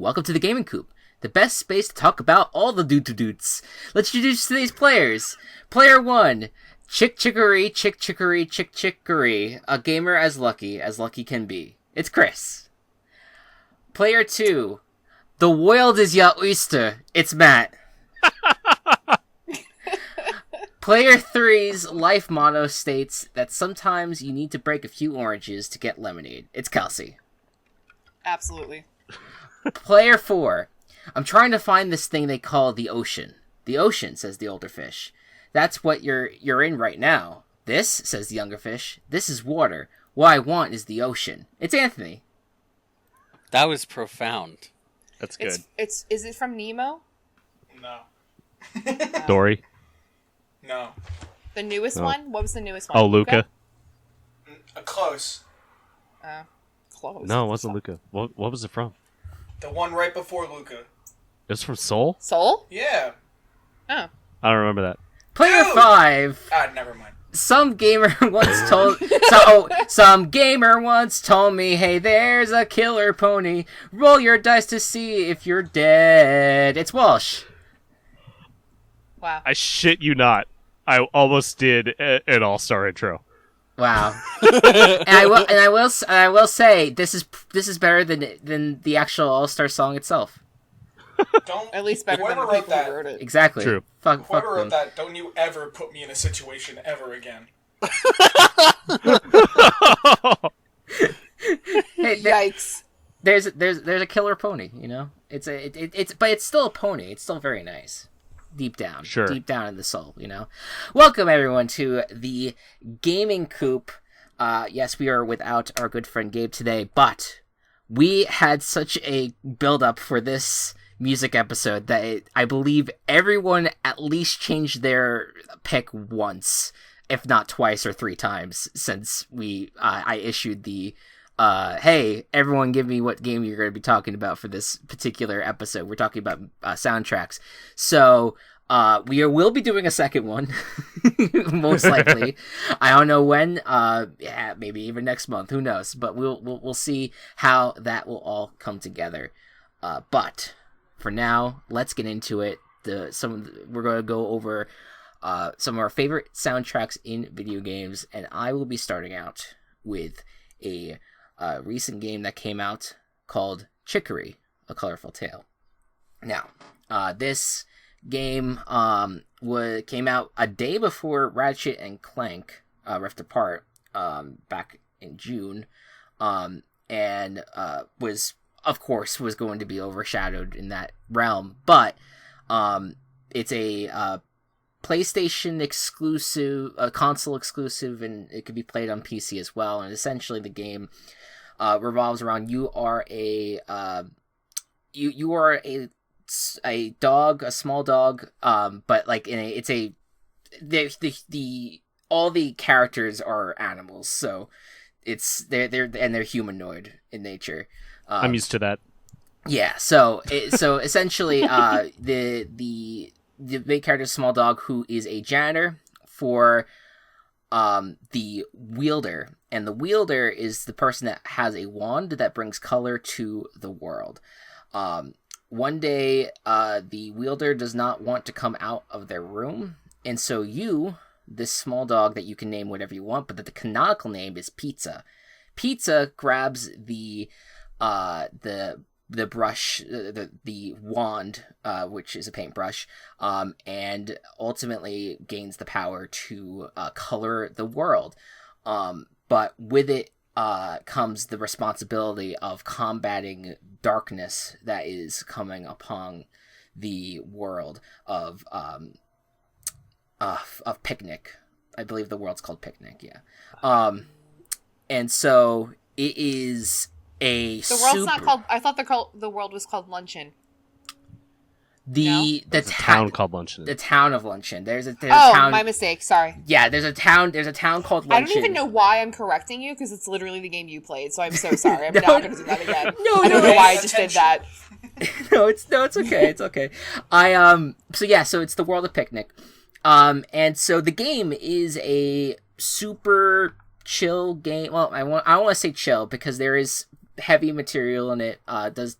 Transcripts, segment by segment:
welcome to the Gaming Coop, the best space to talk about all the doot-to-doots. Let's introduce today's players. Player 1, Chicory, Chicory, a gamer as lucky can be. It's Chris. Player 2, the world is your oyster. It's Matt. Player 3's life motto states that sometimes you need to break a few oranges to get lemonade. It's Kelsey. Absolutely. Player 4, I'm trying to find this thing they call the ocean. The ocean, says the older fish. That's what you're in right now. This, says the younger fish, this is water. What I want is the ocean. It's Anthony. That was profound. That's good. Is it from Nemo? No. Dory? No. The newest one? What was the newest one? Oh, Luca? Close. Close. No, it wasn't Luca. What was it from? The one right before Luca. It was from Soul? Soul? Yeah. Oh. I don't remember that. Player Dude! 5. Never mind. Some gamer once told me, hey, there's a killer pony. Roll your dice to see if you're dead. It's Walsh. Wow. I shit you not. I almost did an all-star intro. Wow. and I will say this is better than the actual All-Star song itself. Don't. At least better than the whoever wrote people that. who wrote it. Exactly. True. Fuck Whoever wrote them. that, don't you ever put me in a situation ever again. Hey, Yikes. there's a killer pony, you know? But it's still a pony. It's still very nice. Deep down. Sure. Deep down in the soul, you know? Welcome, everyone, to the Gaming Coop. Yes, we are without our good friend Gabe today, but we had such a build-up for this music episode that I believe everyone at least changed their pick once, if not twice or three times, since I issued the hey, everyone give me what game you're going to be talking about for this particular episode. We're talking about soundtracks. So we will be doing a second one, most likely. I don't know when. Yeah, maybe even next month. Who knows? But we'll see how that will all come together. But for now, let's get into it. We're going to go over some of our favorite soundtracks in video games, and I will be starting out with a recent game that came out called Chicory, A Colorful Tale. Now, this game came out a day before Ratchet and Clank Rift Apart back in June, and was going to be overshadowed in that realm, but it's a PlayStation exclusive, a console exclusive, and it could be played on PC as well. And essentially, the game revolves around you are a dog, a small dog, but like all the characters are animals, so they're humanoid in nature. I'm used to that. Yeah, so essentially, the main character is a small dog who is a janitor for the wielder, and the wielder is the person that has a wand that brings color to the world. One day, the wielder does not want to come out of their room, and so this small dog that you can name whatever you want, but the canonical name is Pizza. Pizza grabs the brush, the wand, which is a paintbrush, and ultimately gains the power to color the world. But with it comes the responsibility of combating darkness that is coming upon the world of Picnic. I believe the world's called Picnic, yeah. And so it is the world's not called. I thought the world was called Luncheon. The town called Luncheon. The town of Luncheon. There's a town. Oh, my mistake. Sorry. Yeah, there's a town called Luncheon. I don't even know why I'm correcting you, because it's literally the game you played. So I'm so sorry. I'm not going to do that again. I don't know why I just did that. No, it's okay. It's okay. So it's the world of Picnic. And so the game is a super chill game. Well, I want to say chill because there is heavy material in it. Does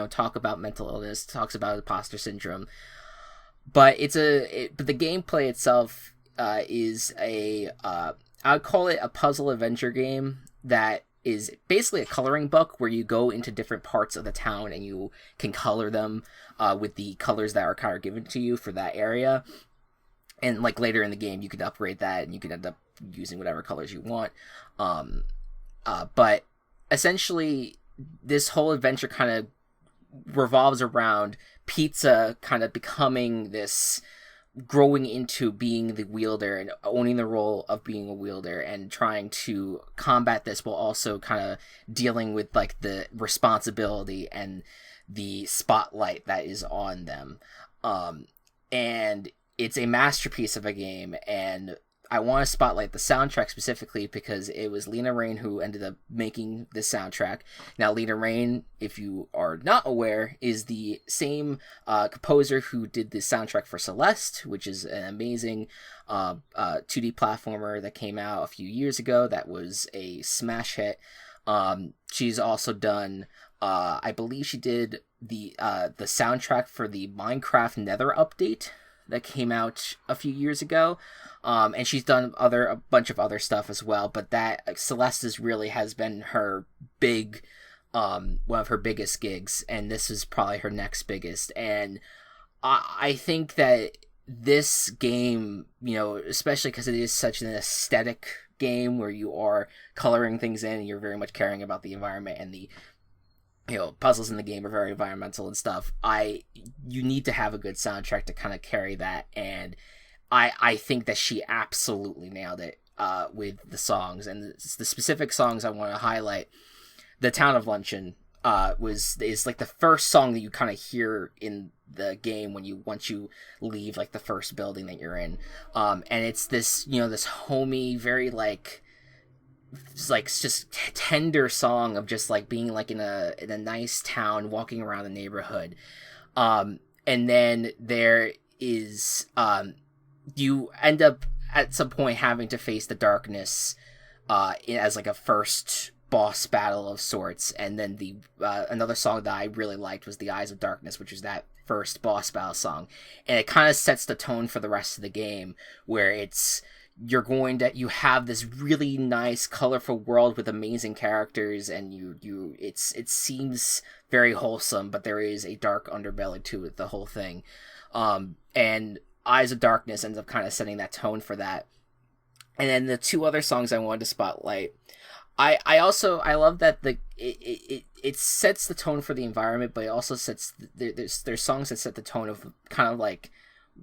talk about mental illness, talks about imposter syndrome. But but the gameplay itself is I would call it a puzzle adventure game that is basically a coloring book where you go into different parts of the town and you can color them with the colors that are kind of given to you for that area. And like later in the game, you could upgrade that and you could end up using whatever colors you want. But essentially, this whole adventure kind of revolves around Pizza kind of becoming this, growing into being the wielder and owning the role of being a wielder and trying to combat this while also kind of dealing with like the responsibility and the spotlight that is on them. And it's a masterpiece of a game, and I want to spotlight the soundtrack specifically because it was Lena Raine who ended up making this soundtrack. Now, Lena Raine, if you are not aware, is the same composer who did the soundtrack for Celeste, which is an amazing 2D platformer that came out a few years ago that was a smash hit. She's also done, I believe she did the soundtrack for the Minecraft Nether update that came out a few years ago. And she's done a bunch of other stuff as well, but that Celeste's really has been her big, one of her biggest gigs, and this is probably her next biggest. And I think that this game, especially because it is such an aesthetic game where you are coloring things in and you're very much caring about the environment, and the puzzles in the game are very environmental and stuff. You need to have a good soundtrack to kind of carry that, and I think that she absolutely nailed it with the songs. And the specific songs I want to highlight, The Town of Luncheon is like the first song that you kind of hear in the game once you leave like the first building that you're in. And it's this, this homey, very like just tender song of just like being like in a nice town, walking around the neighborhood. And then there is you end up at some point having to face the darkness as like a first boss battle of sorts. And then the another song that I really liked was The Eyes of Darkness, which is that first boss battle song, and it kind of sets the tone for the rest of the game, where you have this really nice, colorful world with amazing characters, and it seems very wholesome, but there is a dark underbelly to it, the whole thing. And Eyes of Darkness ends up kind of setting that tone for that. And then the two other songs I wanted to spotlight, I love that it sets the tone for the environment, but it also sets there's songs that set the tone of kind of like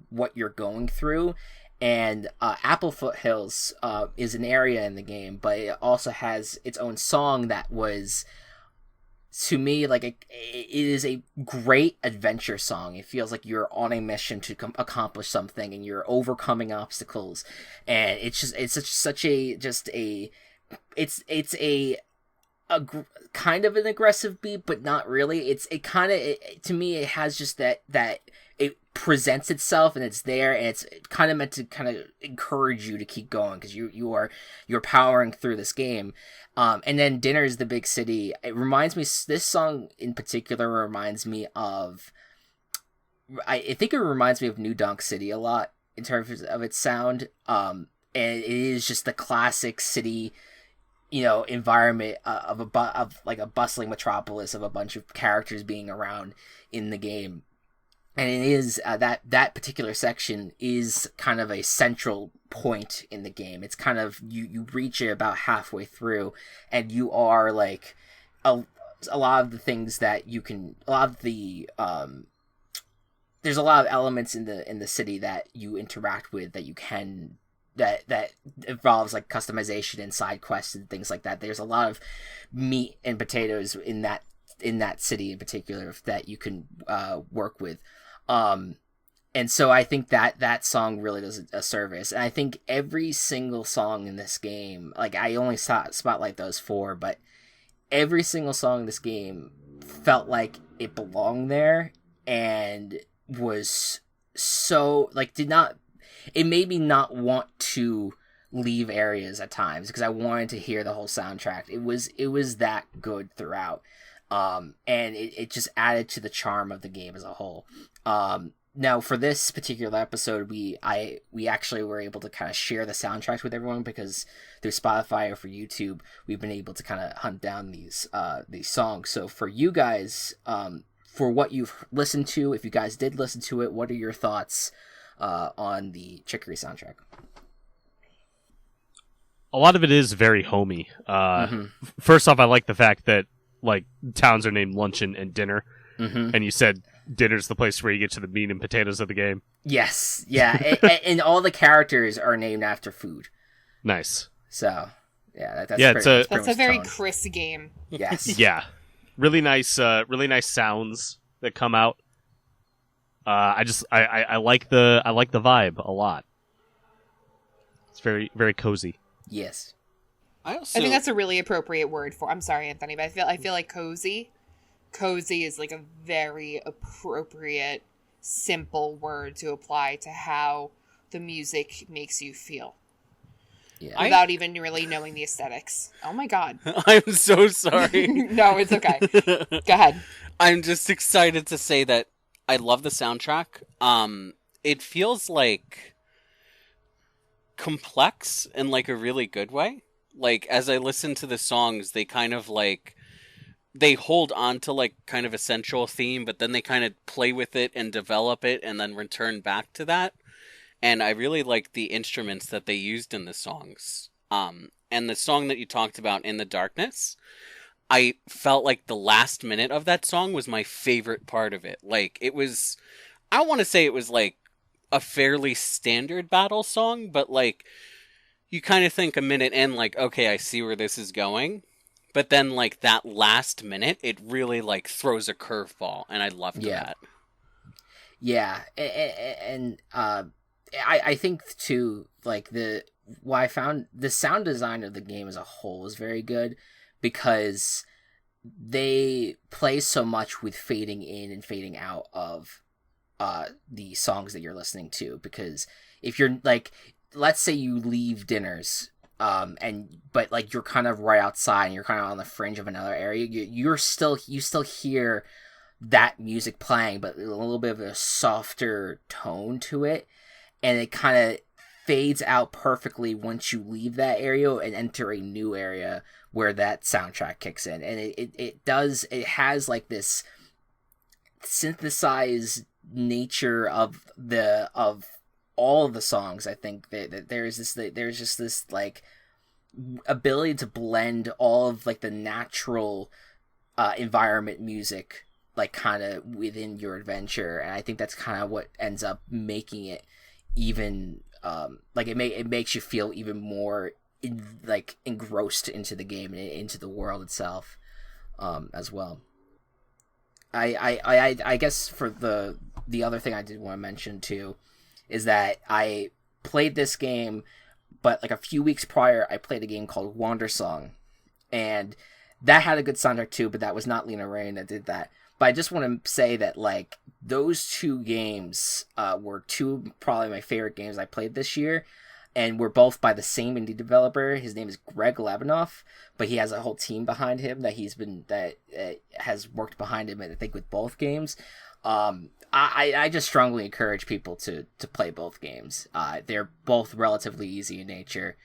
what you're going through. And Apple Foothills is an area in the game, but it also has its own song that was, to me, like it is a great adventure song. It feels like you're on a mission to accomplish something, and you're overcoming obstacles. And it's a kind of an aggressive beat, but not really. To me, it has just that it presents itself, and it's there, and it's kind of meant to kind of encourage you to keep going, because you're powering through this game. And then Dinner is the Big City. It reminds me, this song in particular reminds me of, I think it reminds me of New Donk City a lot in terms of its sound. And it is just the classic city, environment of like a bustling metropolis of a bunch of characters being around in the game. And it is that particular section is kind of a central point in the game. It's kind of you reach it about halfway through, and you are like a lot of the things that you can. There's a lot of elements in the city that you interact with that you can that involves like customization and side quests and things like that. There's a lot of meat and potatoes in that city in particular that you can work with. And so I think that song really does a service. And I think every single song in this game, like I only spotlight those 4, but every single song in this game felt like it belonged there, and was so like it made me not want to leave areas at times, because I wanted to hear the whole soundtrack. It was that good throughout. And it just added to the charm of the game as a whole. Now, for this particular episode, we actually were able to kind of share the soundtracks with everyone, because through Spotify or for YouTube, we've been able to kind of hunt down these songs. So for you guys, for what you've listened to, if you guys did listen to it, what are your thoughts on the Chicory soundtrack? A lot of it is very homey. First off, I like the fact that like towns are named Luncheon and Dinner, and you said dinner's the place where you get to the meat and potatoes of the game. Yes, yeah, and all the characters are named after food. Nice. So, yeah, that's that's a very Chris game. Yes. Yeah, really nice sounds that come out. I like the vibe a lot. It's very, very cozy. Yes. I think that's a really appropriate word for. I'm sorry, Anthony, but I feel like cozy. Cozy is like a very appropriate, simple word to apply to how the music makes you feel. Yeah. Without even really knowing the aesthetics. Oh my god. I'm so sorry. No, it's okay. Go ahead. I'm just excited to say that I love the soundtrack. It feels like complex in like a really good way. Like as I listen to the songs, they kind of like they hold on to like kind of a central theme, but then they kind of play with it and develop it and then return back to that. And I really like the instruments that they used in the songs. And the song that you talked about, In the Darkness, I felt like the last minute of that song was my favorite part of it. Like it was, I want to say it was like a fairly standard battle song, but like you kind of think a minute in like, okay, I see where this is going. But then, like, that last minute, it really, like, throws a curveball, and I loved that. Yeah, and I think, too, like, what I found, the sound design of the game as a whole is very good, because they play so much with fading in and fading out of the songs that you're listening to, because if you're, like, let's say you leave dinners, but like you're kind of right outside and you're kind of on the fringe of another area, you still hear that music playing, but a little bit of a softer tone to it, and it kind of fades out perfectly once you leave that area and enter a new area where that soundtrack kicks in. And it has like this synthesized nature of all of the songs. I think that there's just this like ability to blend all of like the natural environment music like kind of within your adventure, and I think that's kind of what ends up making it even like it makes you feel even more engrossed into the game and into the world itself as well. I guess for the other thing I did want to mention too is that I played this game, but like a few weeks prior, I played a game called Wandersong, and that had a good soundtrack too, but that was not Lena Raine that did that. But I just want to say that like those two games were two probably my favorite games I played this year, and were both by the same indie developer. His name is Greg Levinoff, but he has a whole team behind him that has worked behind him, I think, with both games. I just strongly encourage people to play both games. They're both relatively easy in nature,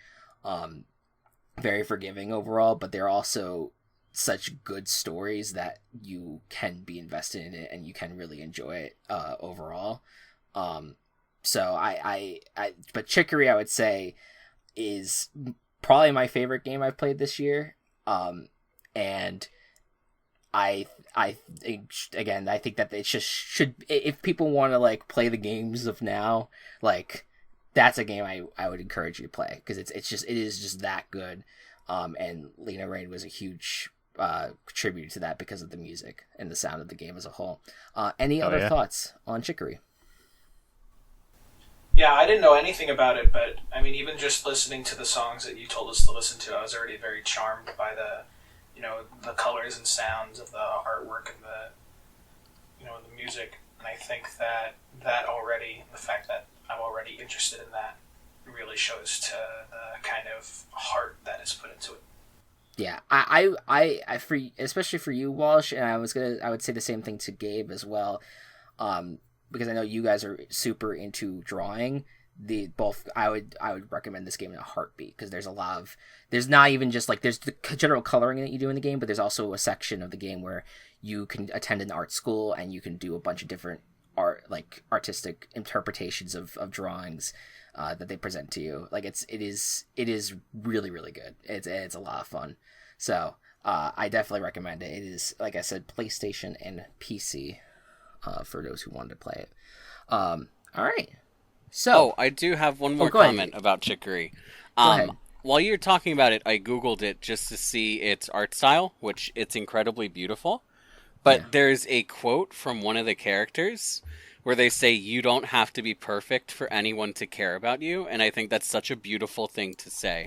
very forgiving overall, but they're also such good stories that you can be invested in it and you can really enjoy it overall. So but Chicory, I would say, is probably my favorite game I've played this year. And I think that it just should, if people want to like play the games of now, like that's a game I would encourage you to play, because it is just that good. And Lena Raine was a huge contributor to that because of the music and the sound of the game as a whole. Any other thoughts on Chicory? Yeah, I didn't know anything about it, but I mean, even just listening to the songs that you told us to listen to, I was already very charmed by the colors and sounds of the artwork and the music. And I think that already, the fact that I'm already interested in that, really shows to the kind of heart that is put into it. Yeah, I for especially for you, Walsh, and I would say the same thing to Gabe as well, because I know you guys are super into drawing. I would recommend this game in a heartbeat, because there's not even just like, there's the general coloring that you do in the game, but there's also a section of the game where you can attend an art school and you can do a bunch of different artistic interpretations of drawings that they present to you. Like it is really, really good. It's a lot of fun. So I definitely recommend it. It is, like I said, PlayStation and PC for those who wanted to play it. All right. So, I do have one more go ahead. comment about Chicory. Go ahead. While you're talking about it, I googled it just to see its art style, which it's incredibly beautiful. But there's a quote from one of the characters where they say, "You don't have to be perfect for anyone to care about you," and I think that's such a beautiful thing to say.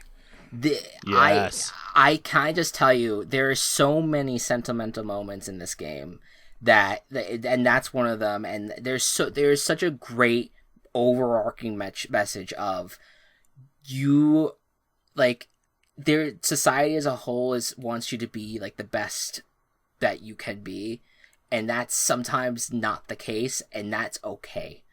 Yes. I can I just tell you, there are so many sentimental moments in this game and that's one of them. And there's such a great overarching message of you, like, society as a whole wants you to be like the best that you can be, and that's sometimes not the case, and that's okay.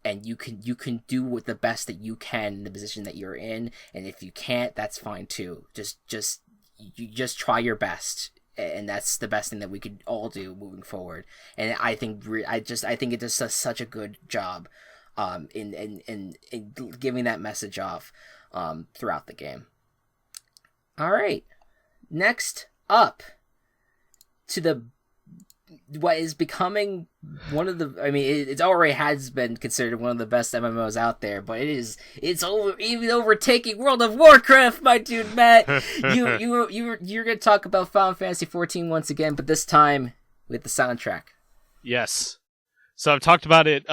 And you can do with the best that you can in the position that you're in, and if you can't, that's fine too. You just try your best, and that's the best thing that we could all do moving forward. And I think it does such a good job in giving that message off throughout the game. All right, next up to what is becoming one of the, I mean, it already has been considered one of the best MMOs out there, but it's even overtaking World of Warcraft, my dude Matt. You're gonna talk about Final Fantasy 14 once again, but this time with the soundtrack. Yes. So I've talked about it.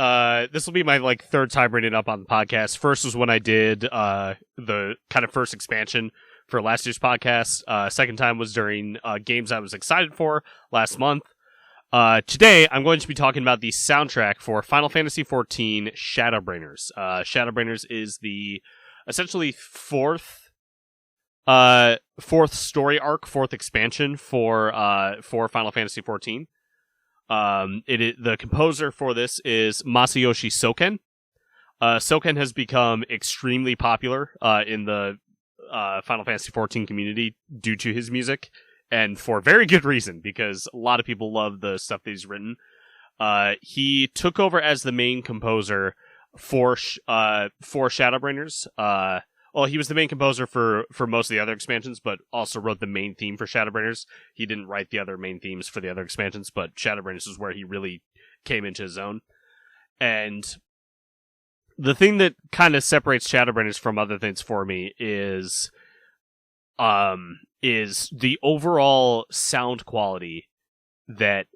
This will be my third time bringing it up on the podcast. First was when I did the kind of first expansion for last year's podcast. Second time was during games I was excited for last month. Today, I'm going to be talking about the soundtrack for Final Fantasy XIV Shadowbringers. Shadowbringers is the essentially fourth story arc, fourth expansion for Final Fantasy XIV. The composer for this is Masayoshi Soken. Soken has become extremely popular in the Final Fantasy XIV community due to his music. And for very good reason, because a lot of people love the stuff that he's written. He took over as the main composer for Shadowbringers. He was the main composer for most of the other expansions, but also wrote the main theme for Shadowbringers. He didn't write the other main themes for the other expansions, but Shadowbringers is where he really came into his own. And the thing that kind of separates Shadowbringers from other things for me is the overall sound quality that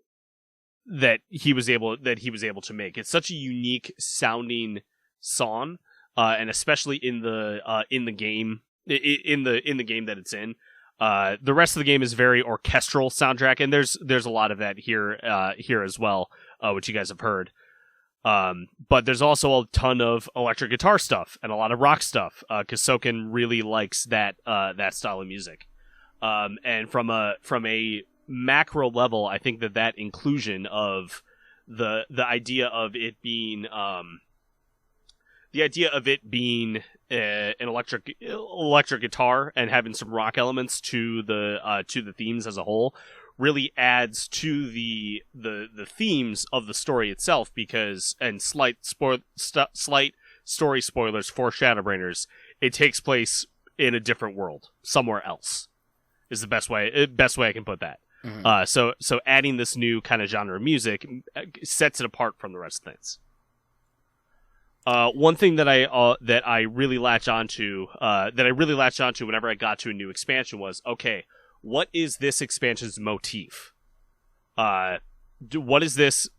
he was able to make. It's such a unique sounding song, and especially in the game that it's in. The rest of the game is very orchestral soundtrack, and there's a lot of that here as well, which you guys have heard. But there's also a ton of electric guitar stuff and a lot of rock stuff, because Soken really likes that style of music. And from a macro level, I think that inclusion of the idea of it being an electric guitar and having some rock elements to the themes as a whole really adds to the themes of the story itself, because, and slight story spoilers for Shadowbringers, it takes place in a different world, somewhere else, is the best way I can put that. Mm-hmm. So adding this new kind of genre of music sets it apart from the rest of things. One thing that I really latched onto whenever I got to a new expansion was, okay, what is this expansion's motif? What is this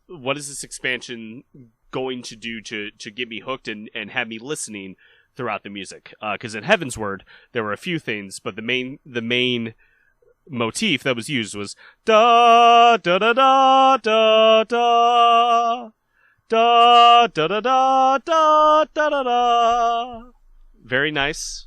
expansion going to do to get me hooked and have me listening throughout the music? Because in Heavensward there were a few things, but the main motif that was used was da da da da da da da da da da da da da. Very nice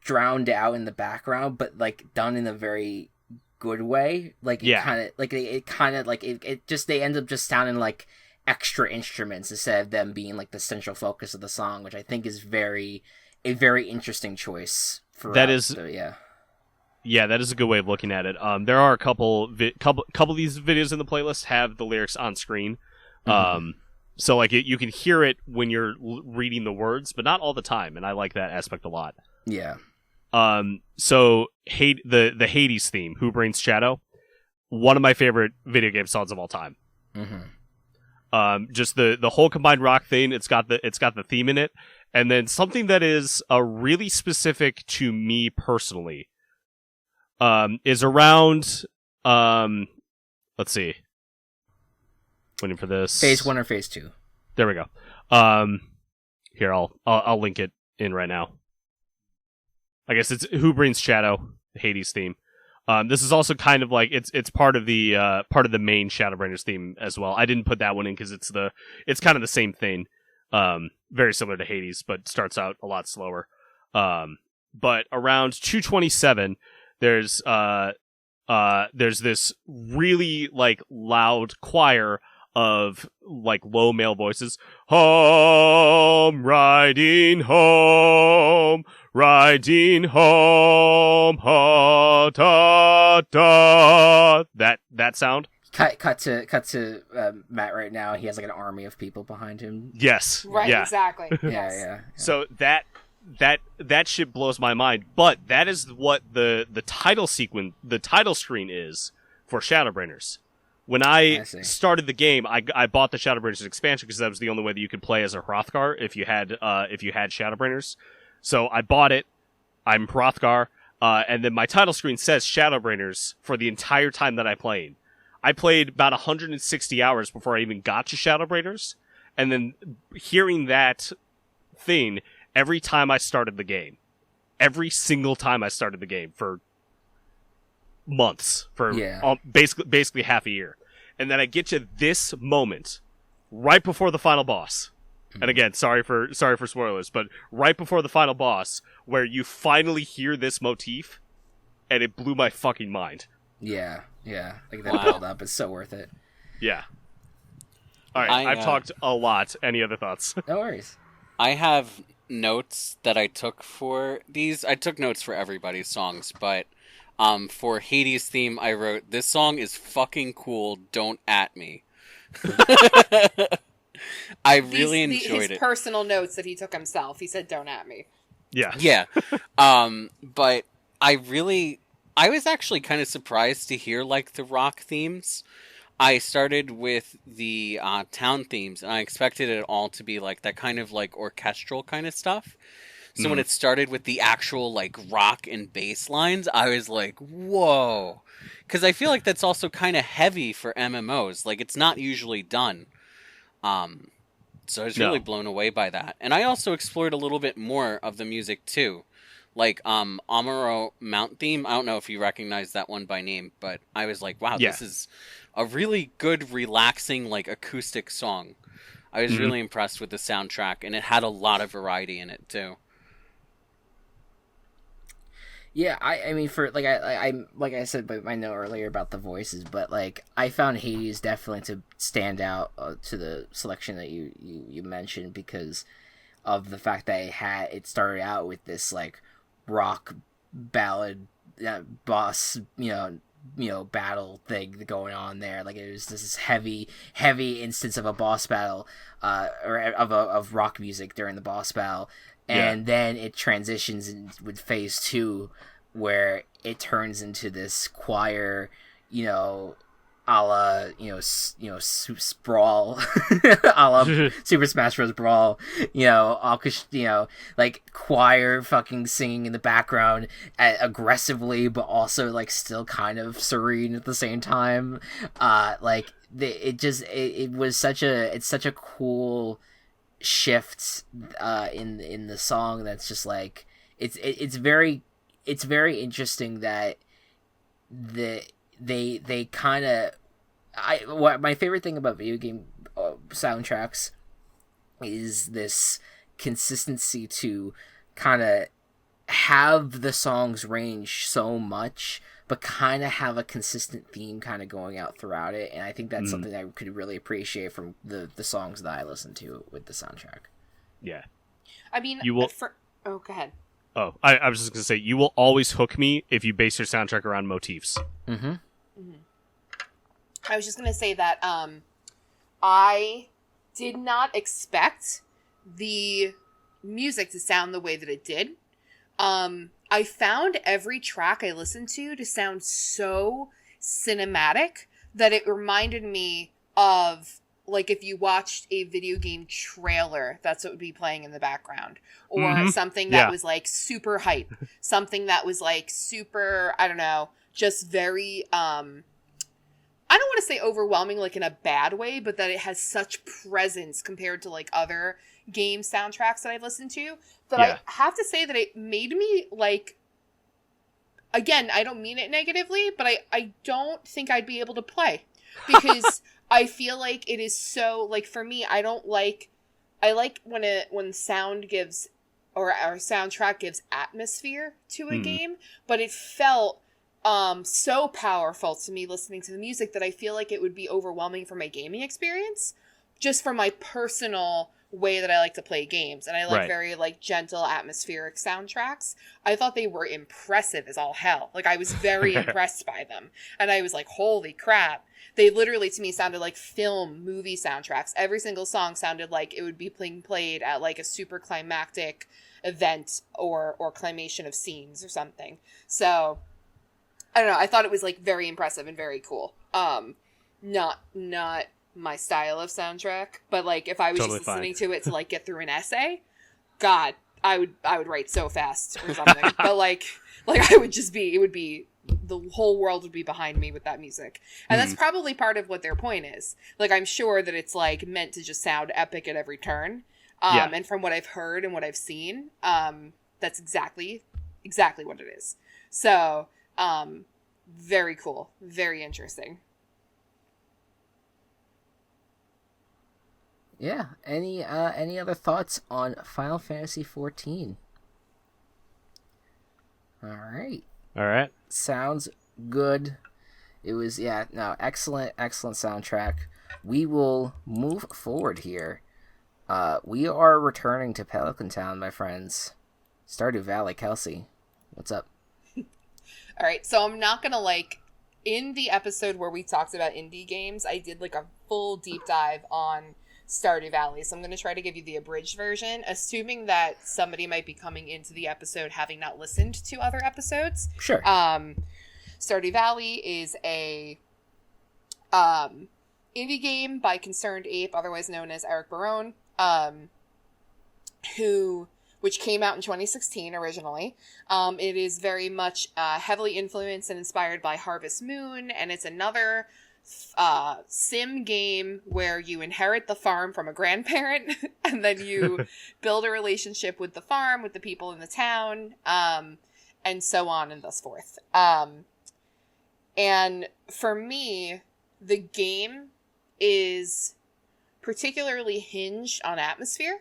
drowned out in the background, but like done in a very good way. Like it kind of like it just they end up just sounding like extra instruments instead of them being like the central focus of the song, which I think is a very interesting choice for that is. Yeah. Yeah, that is a good way of looking at it. There are a couple of these videos in the playlist have the lyrics on screen. So like you can hear it when you're reading the words, but not all the time, and I like that aspect a lot. Yeah. So the Hades theme, Who Brings Shadow, one of my favorite video game songs of all time. Just the whole combined rock thing, it's got the theme in it, and then something that is really specific to me personally. Is around, let's see. Waiting for this. Phase 1 or Phase 2? There we go. Here, I'll link it in right now. I guess it's Who Brings Shadow, the Hades theme. This is also kind of like it's part of the main Shadowbringers theme as well. I didn't put that one in because it's kind of the same thing. Very similar to Hades, but starts out a lot slower. But around 227. There's this really like loud choir of like low male voices. Home, riding home, ha da da. That sound. Cut to Matt right now. He has like an army of people behind him. Yes. Right. Yeah. Exactly. Yeah. So that shit blows my mind, but that is what the title screen is for Shadowbringers. When I started the game, I bought the Shadowbringers expansion because that was the only way that you could play as a Hrothgar if you had Shadowbringers. So I bought it. I'm Hrothgar, and then my title screen says Shadowbringers for the entire time that I played. I played about 160 hours before I even got to Shadowbringers, and then hearing that thing every time I started the game. Every single time I started the game for months. For basically half a year. And then I get to this moment, right before the final boss. And again, sorry for spoilers, but right before the final boss, where you finally hear this motif, and it blew my fucking mind. Yeah. Like that build up is so worth it. Yeah. Alright, I've talked a lot. Any other thoughts? No worries. I have notes that I took for these. I took notes for everybody's songs, but for Hades theme, I wrote, "This song is fucking cool, don't at me." I really enjoyed his it. Personal notes that he took himself. He said, "Don't at me." Yeah. But I was actually kind of surprised to hear like the rock themes. I started with the town themes, and I expected it all to be like that kind of like orchestral kind of stuff. So when it started with the actual like rock and bass lines, I was like, whoa. Because I feel like that's also kind of heavy for MMOs. Like, it's not usually done. So I was really blown away by that. And I also explored a little bit more of the music too. Like Amuro Mount theme. I don't know if you recognize that one by name, but I was like, wow, this is a really good, relaxing, like acoustic song. I was really impressed with the soundtrack, and it had a lot of variety in it too. Yeah, I mean, for like I like I said, by my note earlier about the voices, but like I found Hades definitely to stand out to the selection that you mentioned because of the fact that it started out with this like rock ballad boss, battle thing going on there. Like it was this heavy instance of a boss battle, or of rock music during the boss battle. And then it transitions with phase 2, where it turns into this choir, a la, Sprawl, a la Super Smash Bros. Brawl, like choir fucking singing in the background aggressively, but also like still kind of serene at the same time. It was such a cool shift in the song that's just like it's very interesting that they kind of what my favorite thing about video game soundtracks is this consistency to kind of have the songs range so much, but kind of have a consistent theme kind of going out throughout it. And I think that's something that I could really appreciate from the songs that I listen to with the soundtrack. Yeah. I mean, you will... Oh, go ahead. Oh, I was just going to say, you will always hook me if you base your soundtrack around motifs. Mm-hmm. Mm-hmm. I was just going to say that I did not expect the music to sound the way that it did. I found every track I listened to sound so cinematic that it reminded me of, like, if you watched a video game trailer, that's what would be playing in the background. Or something that was, like, super hype. Something that was, like, super, I don't know, just very, I don't want to say overwhelming, like, in a bad way, but that it has such presence compared to, like, other game soundtracks that I've listened to, that I have to say that it made me, like, again, I don't mean it negatively, but I don't think I'd be able to play, because I feel like it is so, like, for me, I like when sound gives, or our soundtrack gives atmosphere to a game, but it felt so powerful to me listening to the music that I feel like it would be overwhelming for my gaming experience, just for my personal way that I like to play games. And I like very, like, gentle, atmospheric soundtracks. I thought they were impressive as all hell. Like, I was very impressed by them. And I was like, holy crap. They literally, to me, sounded like movie soundtracks. Every single song sounded like it would be being played at, like, a super climactic event or climation of scenes or something. So, I don't know. I thought it was, like, very impressive and very cool. Not my style of soundtrack, but, like, if I was just listening to it to, like, get through an essay, God, I would write so fast or something. But like I would just be, it would be, the whole world would be behind me with that music. And that's probably part of what their point is. Like, I'm sure that it's, like, meant to just sound epic at every turn. And from what I've heard and what I've seen, that's exactly what it is. So, very cool. Very interesting. Yeah. Any other thoughts on Final Fantasy XIV? All right. Sounds good. It was, excellent soundtrack. We will move forward here. We are returning to Pelican Town, my friends. Stardew Valley, Kelsey. What's up? All right, so I'm not gonna, like, in the episode where we talked about indie games, I did, like, a full deep dive on Stardew Valley, so I'm going to try to give you the abridged version, assuming that somebody might be coming into the episode having not listened to other episodes. Sure. Stardew Valley is a indie game by Concerned Ape, otherwise known as Eric Barone, which came out in 2016 originally. It is very much heavily influenced and inspired by Harvest Moon, and it's another sim game where you inherit the farm from a grandparent and then you build a relationship with the farm, with the people in the town, and so on and thus forth. And for me, the game is particularly hinged on atmosphere.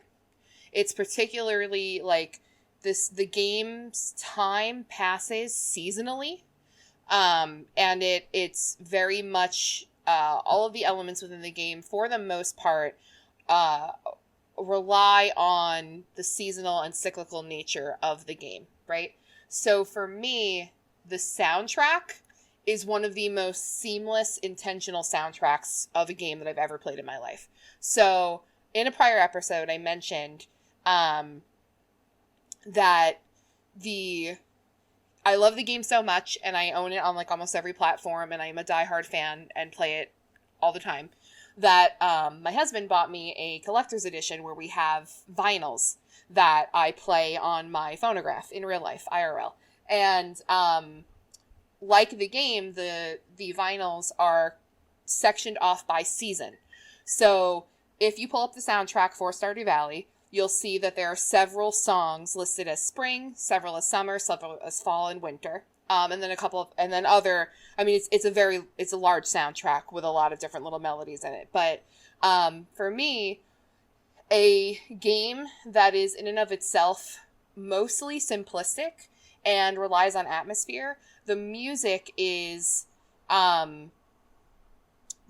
It's particularly, like, the game's time passes seasonally. And it's very much, all of the elements within the game, for the most part, rely on the seasonal and cyclical nature of the game, right? So for me, the soundtrack is one of the most seamless, intentional soundtracks of a game that I've ever played in my life. So in a prior episode, I mentioned, that I love the game so much, and I own it on, like, almost every platform, and I'm a diehard fan and play it all the time, that my husband bought me a collector's edition where we have vinyls that I play on my phonograph in real life, IRL. And like the game, the vinyls are sectioned off by season. So if you pull up the soundtrack for Stardew Valley, you'll see that there are several songs listed as spring, several as summer, several as fall and winter. And then it's a large soundtrack with a lot of different little melodies in it. But for me, a game that is in and of itself mostly simplistic and relies on atmosphere. The music is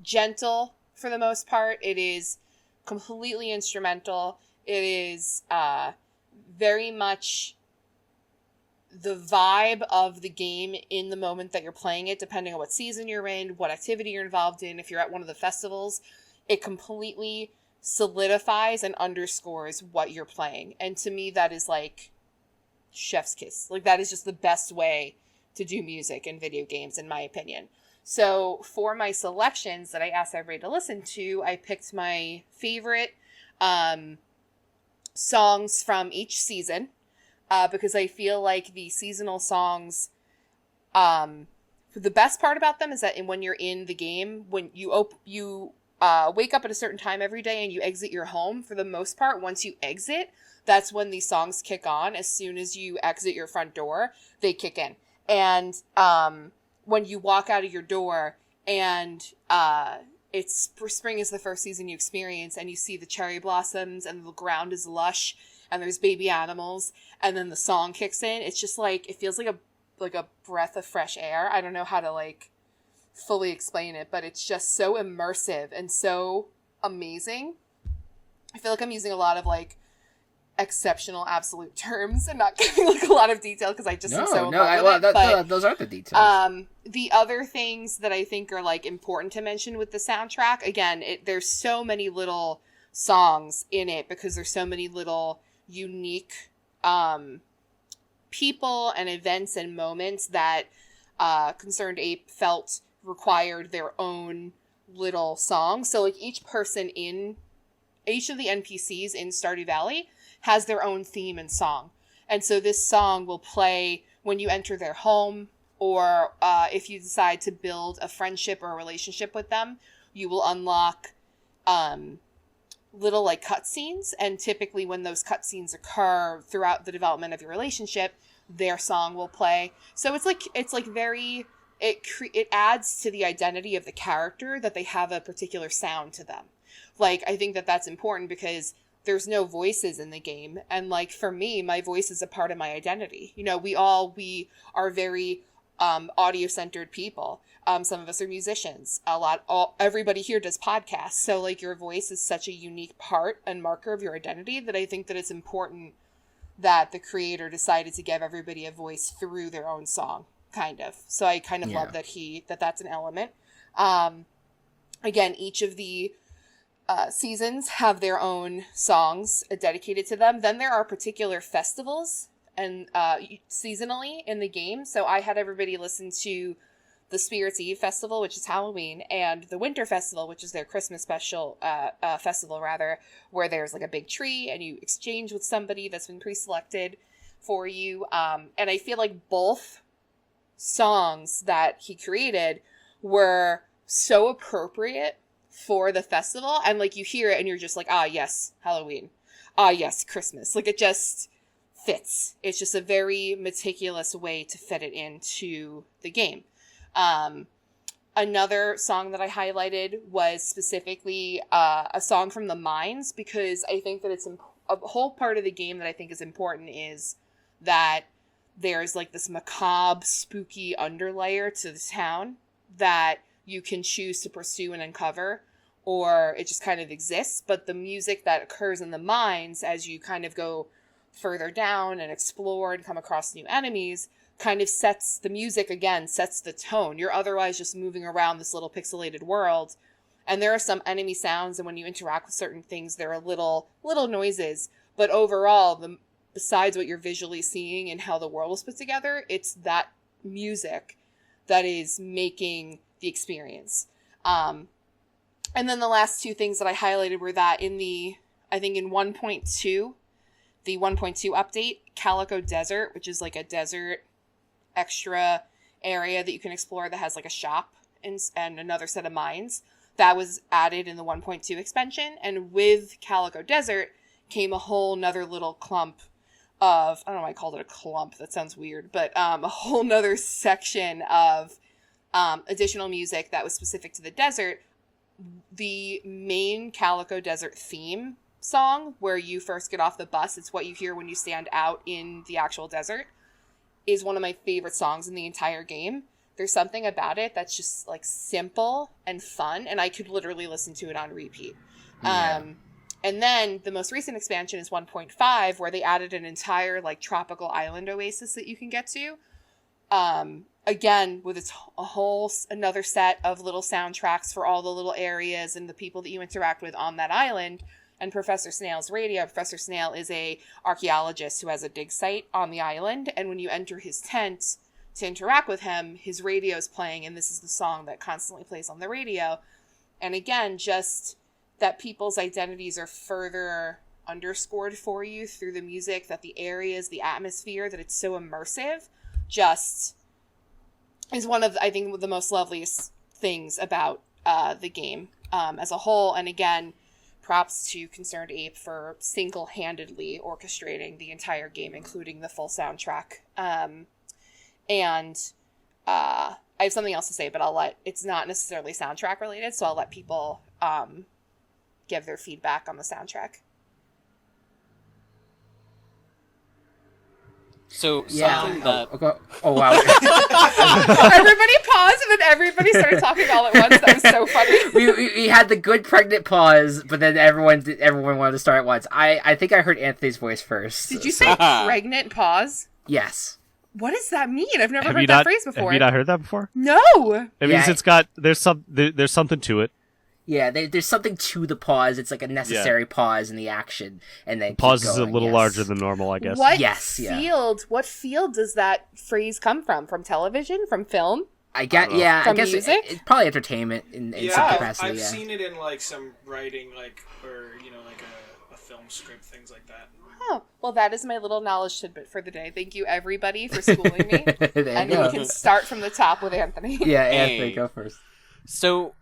gentle for the most part. It is completely instrumental. It is very much the vibe of the game in the moment that you're playing it, depending on what season you're in, what activity you're involved in. If you're at one of the festivals, it completely solidifies and underscores what you're playing. And to me, that is like chef's kiss. Like, that is just the best way to do music in video games, in my opinion. So for my selections that I asked everybody to listen to, I picked my favorite songs from each season, because I feel like the seasonal songs, the best part about them is that when you're in the game, when you wake up at a certain time every day and you exit your home, for the most part, once you exit, that's when these songs kick on. As soon as you exit your front door, they kick in. And when you walk out of your door and it's spring is the first season you experience, and you see the cherry blossoms and the ground is lush and there's baby animals, and then the song kicks in, it's just like, it feels like a breath of fresh air. I don't know how to like fully explain it, but it's just so immersive and so amazing. I feel like I'm using a lot of like exceptional absolute terms and not giving like a lot of detail because I just am so in love with it. But those are the details. The other things that I think are like important to mention with the soundtrack, again, there's so many little songs in it because there's so many little unique people and events and moments that Concerned Ape felt required their own little song. So like each of the NPCs in Stardew Valley has their own theme and song. And so this song will play when you enter their home, or if you decide to build a friendship or a relationship with them, you will unlock little like cutscenes. And typically when those cutscenes occur throughout the development of your relationship, their song will play. So it's like very, it adds to the identity of the character that they have a particular sound to them. Like, I think that that's important because there's no voices in the game. And like, for me, my voice is a part of my identity. You know, we are very audio-centered people. Some of us are musicians. Everybody here does podcasts. So like, your voice is such a unique part and marker of your identity that I think that it's important that the creator decided to give everybody a voice through their own song, kind of. So I kind of love that that's an element. Again, each of the seasons have their own songs dedicated to them. Then there are particular festivals and seasonally in the game. So I had everybody listen to the Spirits Eve Festival, which is Halloween, and the Winter Festival, which is their Christmas special festival, rather, where there's like a big tree and you exchange with somebody that's been pre-selected for you. And I feel like both songs that he created were so appropriate for the festival, and like, you hear it and you're just like, ah, yes, Halloween, ah, yes, Christmas. Like, it just fits. It's just a very meticulous way to fit it into the game. Another song that I highlighted was specifically a song from the mines, because I think that it's a whole part of the game that I think is important is that there's like this macabre, spooky underlayer to the town that you can choose to pursue and uncover, or it just kind of exists. But the music that occurs in the mines as you kind of go further down and explore and come across new enemies kind of sets the tone. You're otherwise just moving around this little pixelated world, and there are some enemy sounds, and when you interact with certain things, there are little noises. But overall, besides what you're visually seeing and how the world was put together, it's that music that is making the experience. And then the last two things that I highlighted were that in 1.2, the 1.2 update, Calico Desert, which is like a desert extra area that you can explore that has like a shop and another set of mines, that was added in the 1.2 expansion. And with Calico Desert came a whole nother little clump of, I don't know why I called it a clump, that sounds weird, but a whole nother section of additional music that was specific to the desert. The main Calico Desert theme song where you first get off the bus. It's what you hear when you stand out in the actual desert. Is one of my favorite songs in the entire game. There's something about it that's just like simple and fun, and I could literally listen to it on repeat. Yeah. And then the most recent expansion is 1.5, where they added an entire like tropical island oasis that you can get to. Again, with another set of little soundtracks for all the little areas and the people that you interact with on that island. And Professor Snail's radio. Professor Snail is a archaeologist who has a dig site on the island. And when you enter his tent to interact with him, his radio is playing. And this is the song that constantly plays on the radio. And again, just that people's identities are further underscored for you through the music, that the areas, the atmosphere, that it's so immersive, just is one of, I think, the most loveliest things about the game as a whole. And again, props to Concerned Ape for single-handedly orchestrating the entire game, including the full soundtrack. And I have something else to say, but it's not necessarily soundtrack related, so I'll let people give their feedback on the soundtrack. So Yeah. something that Oh wow. Everybody paused, and then everybody started talking all at once. That was so funny. we had the good pregnant pause, but then everyone wanted to start at once. I think I heard Anthony's voice first. Did you say pregnant pause? Yes. What does that mean? I've never Have heard you that not, phrase before. Have you not heard that before? No. It means it's got there's something to it. Yeah, there's something to the pause. It's like a necessary pause in the action, and then Pause keep is a going, little yes. larger than normal, I guess. What Yes, yeah. field? What field does that phrase come from? From television? From film? I guess, yeah, I From guess music? it's probably entertainment in some capacity. I've yeah. seen it in like some writing, like or like a film script, things like that. Oh, well, that is my little knowledge tidbit for the day. Thank you, everybody, for schooling me. There And you we go. can start from the top with Anthony. Yeah, Hey. Anthony, go first. So,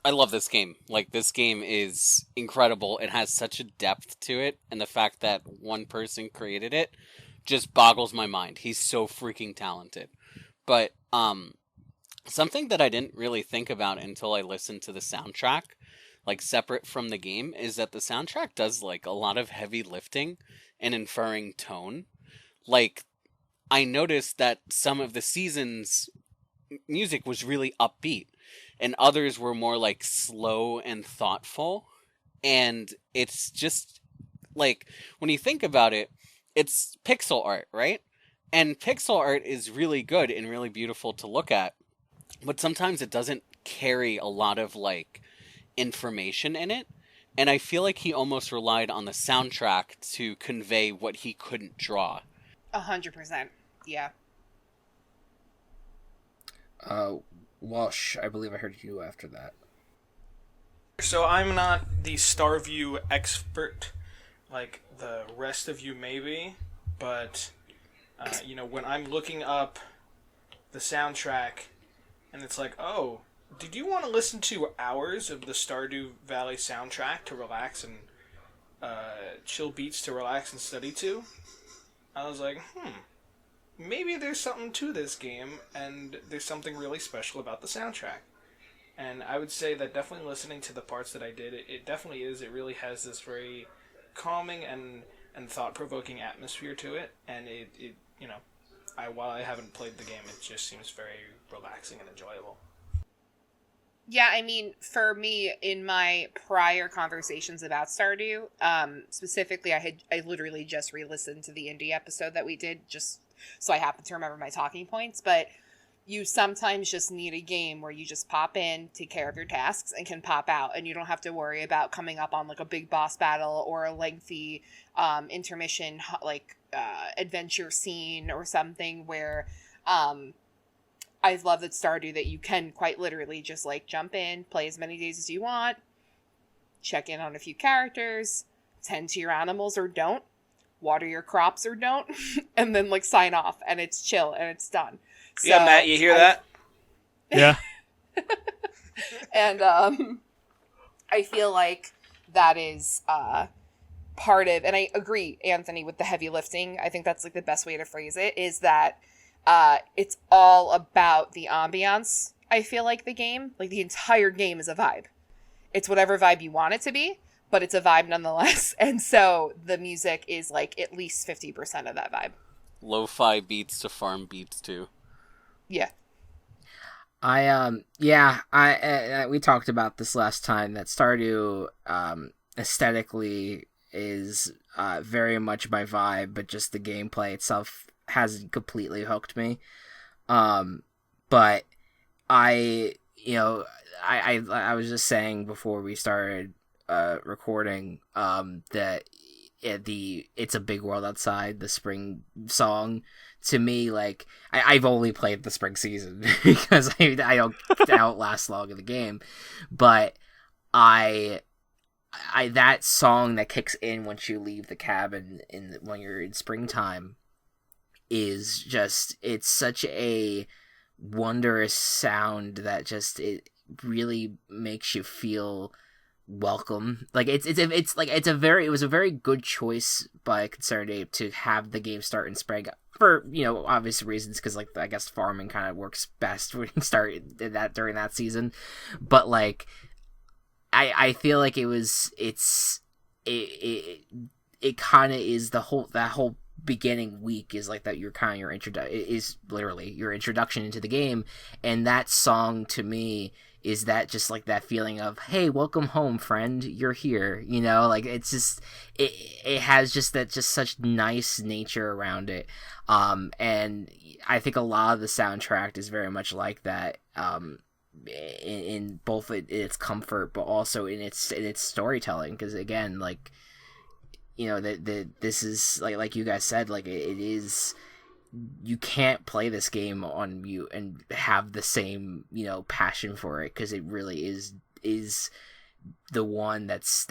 I love this game. Like, this game is incredible. It has such a depth to it, and the fact that one person created it just boggles my mind. He's so freaking talented. But, something that I didn't really think about until I listened to the soundtrack, like, separate from the game, is that the soundtrack does, like, a lot of heavy lifting and inferring tone. Like, I noticed that some of the seasons' music was really upbeat, and others were more like slow and thoughtful. And it's just like, when you think about it, it's pixel art, right? And pixel art is really good and really beautiful to look at, but sometimes it doesn't carry a lot of like information in it. And I feel like he almost relied on the soundtrack to convey what he couldn't draw. 100%. Yeah. Walsh, I believe I heard you after that. So I'm not the Stardew expert, like the rest of you maybe, but when I'm looking up the soundtrack, and it's like, oh, did you want to listen to hours of the Stardew Valley soundtrack to relax and chill beats to relax and study to? I was like, maybe there's something to this game, and there's something really special about the soundtrack. And I would say that definitely listening to the parts that I did, it definitely is. It really has this very calming and thought-provoking atmosphere to it. And while I haven't played the game, it just seems very relaxing and enjoyable. Yeah, I mean, for me, in my prior conversations about Stardew, specifically, I literally just re-listened to the indie episode that we did, just so I happen to remember my talking points. But you sometimes just need a game where you just pop in, take care of your tasks, and can pop out, and you don't have to worry about coming up on like a big boss battle or a lengthy intermission, like adventure scene or something where. I love that Stardew that you can quite literally just like jump in, play as many days as you want, check in on a few characters, tend to your animals or don't, water your crops or don't, and then like sign off, and it's chill and it's done. So, Yeah, Matt, you hear that? Yeah. And I feel like that is part of, and I agree, Anthony, with the heavy lifting. I think that's like the best way to phrase it, is that it's all about the ambiance. I feel like the entire game is a vibe. It's whatever vibe you want it to be, but it's a vibe nonetheless. And so the music is like at least 50% of that vibe. Lo-fi beats to farm beats too. Yeah. We talked about this last time that Stardew aesthetically is very much my vibe, but just the gameplay itself hasn't completely hooked me. But I was just saying before we started recording that It's a Big World Outside, the spring song, to me, like, I've only played the spring season because I don't outlast long in the game, but that song that kicks in once you leave the cabin when you're in springtime is just, it's such a wondrous sound that just, it really makes you feel welcome. Like it was a very good choice by Concerned Ape to have the game start in spring for, obvious reasons, because like I guess farming kind of works best when you start that during that season. But like I feel like it kind of is that whole beginning week is like that. Your is literally your introduction into the game, and that song to me is that just like that feeling of, hey, welcome home, friend, you're here, like it's just it has just such nice nature around it, and I think a lot of the soundtrack is very much like that, in both its comfort but also in its storytelling, because again, like, this is like you guys said, like it is, you can't play this game on mute and have the same passion for it, because it really is the one that's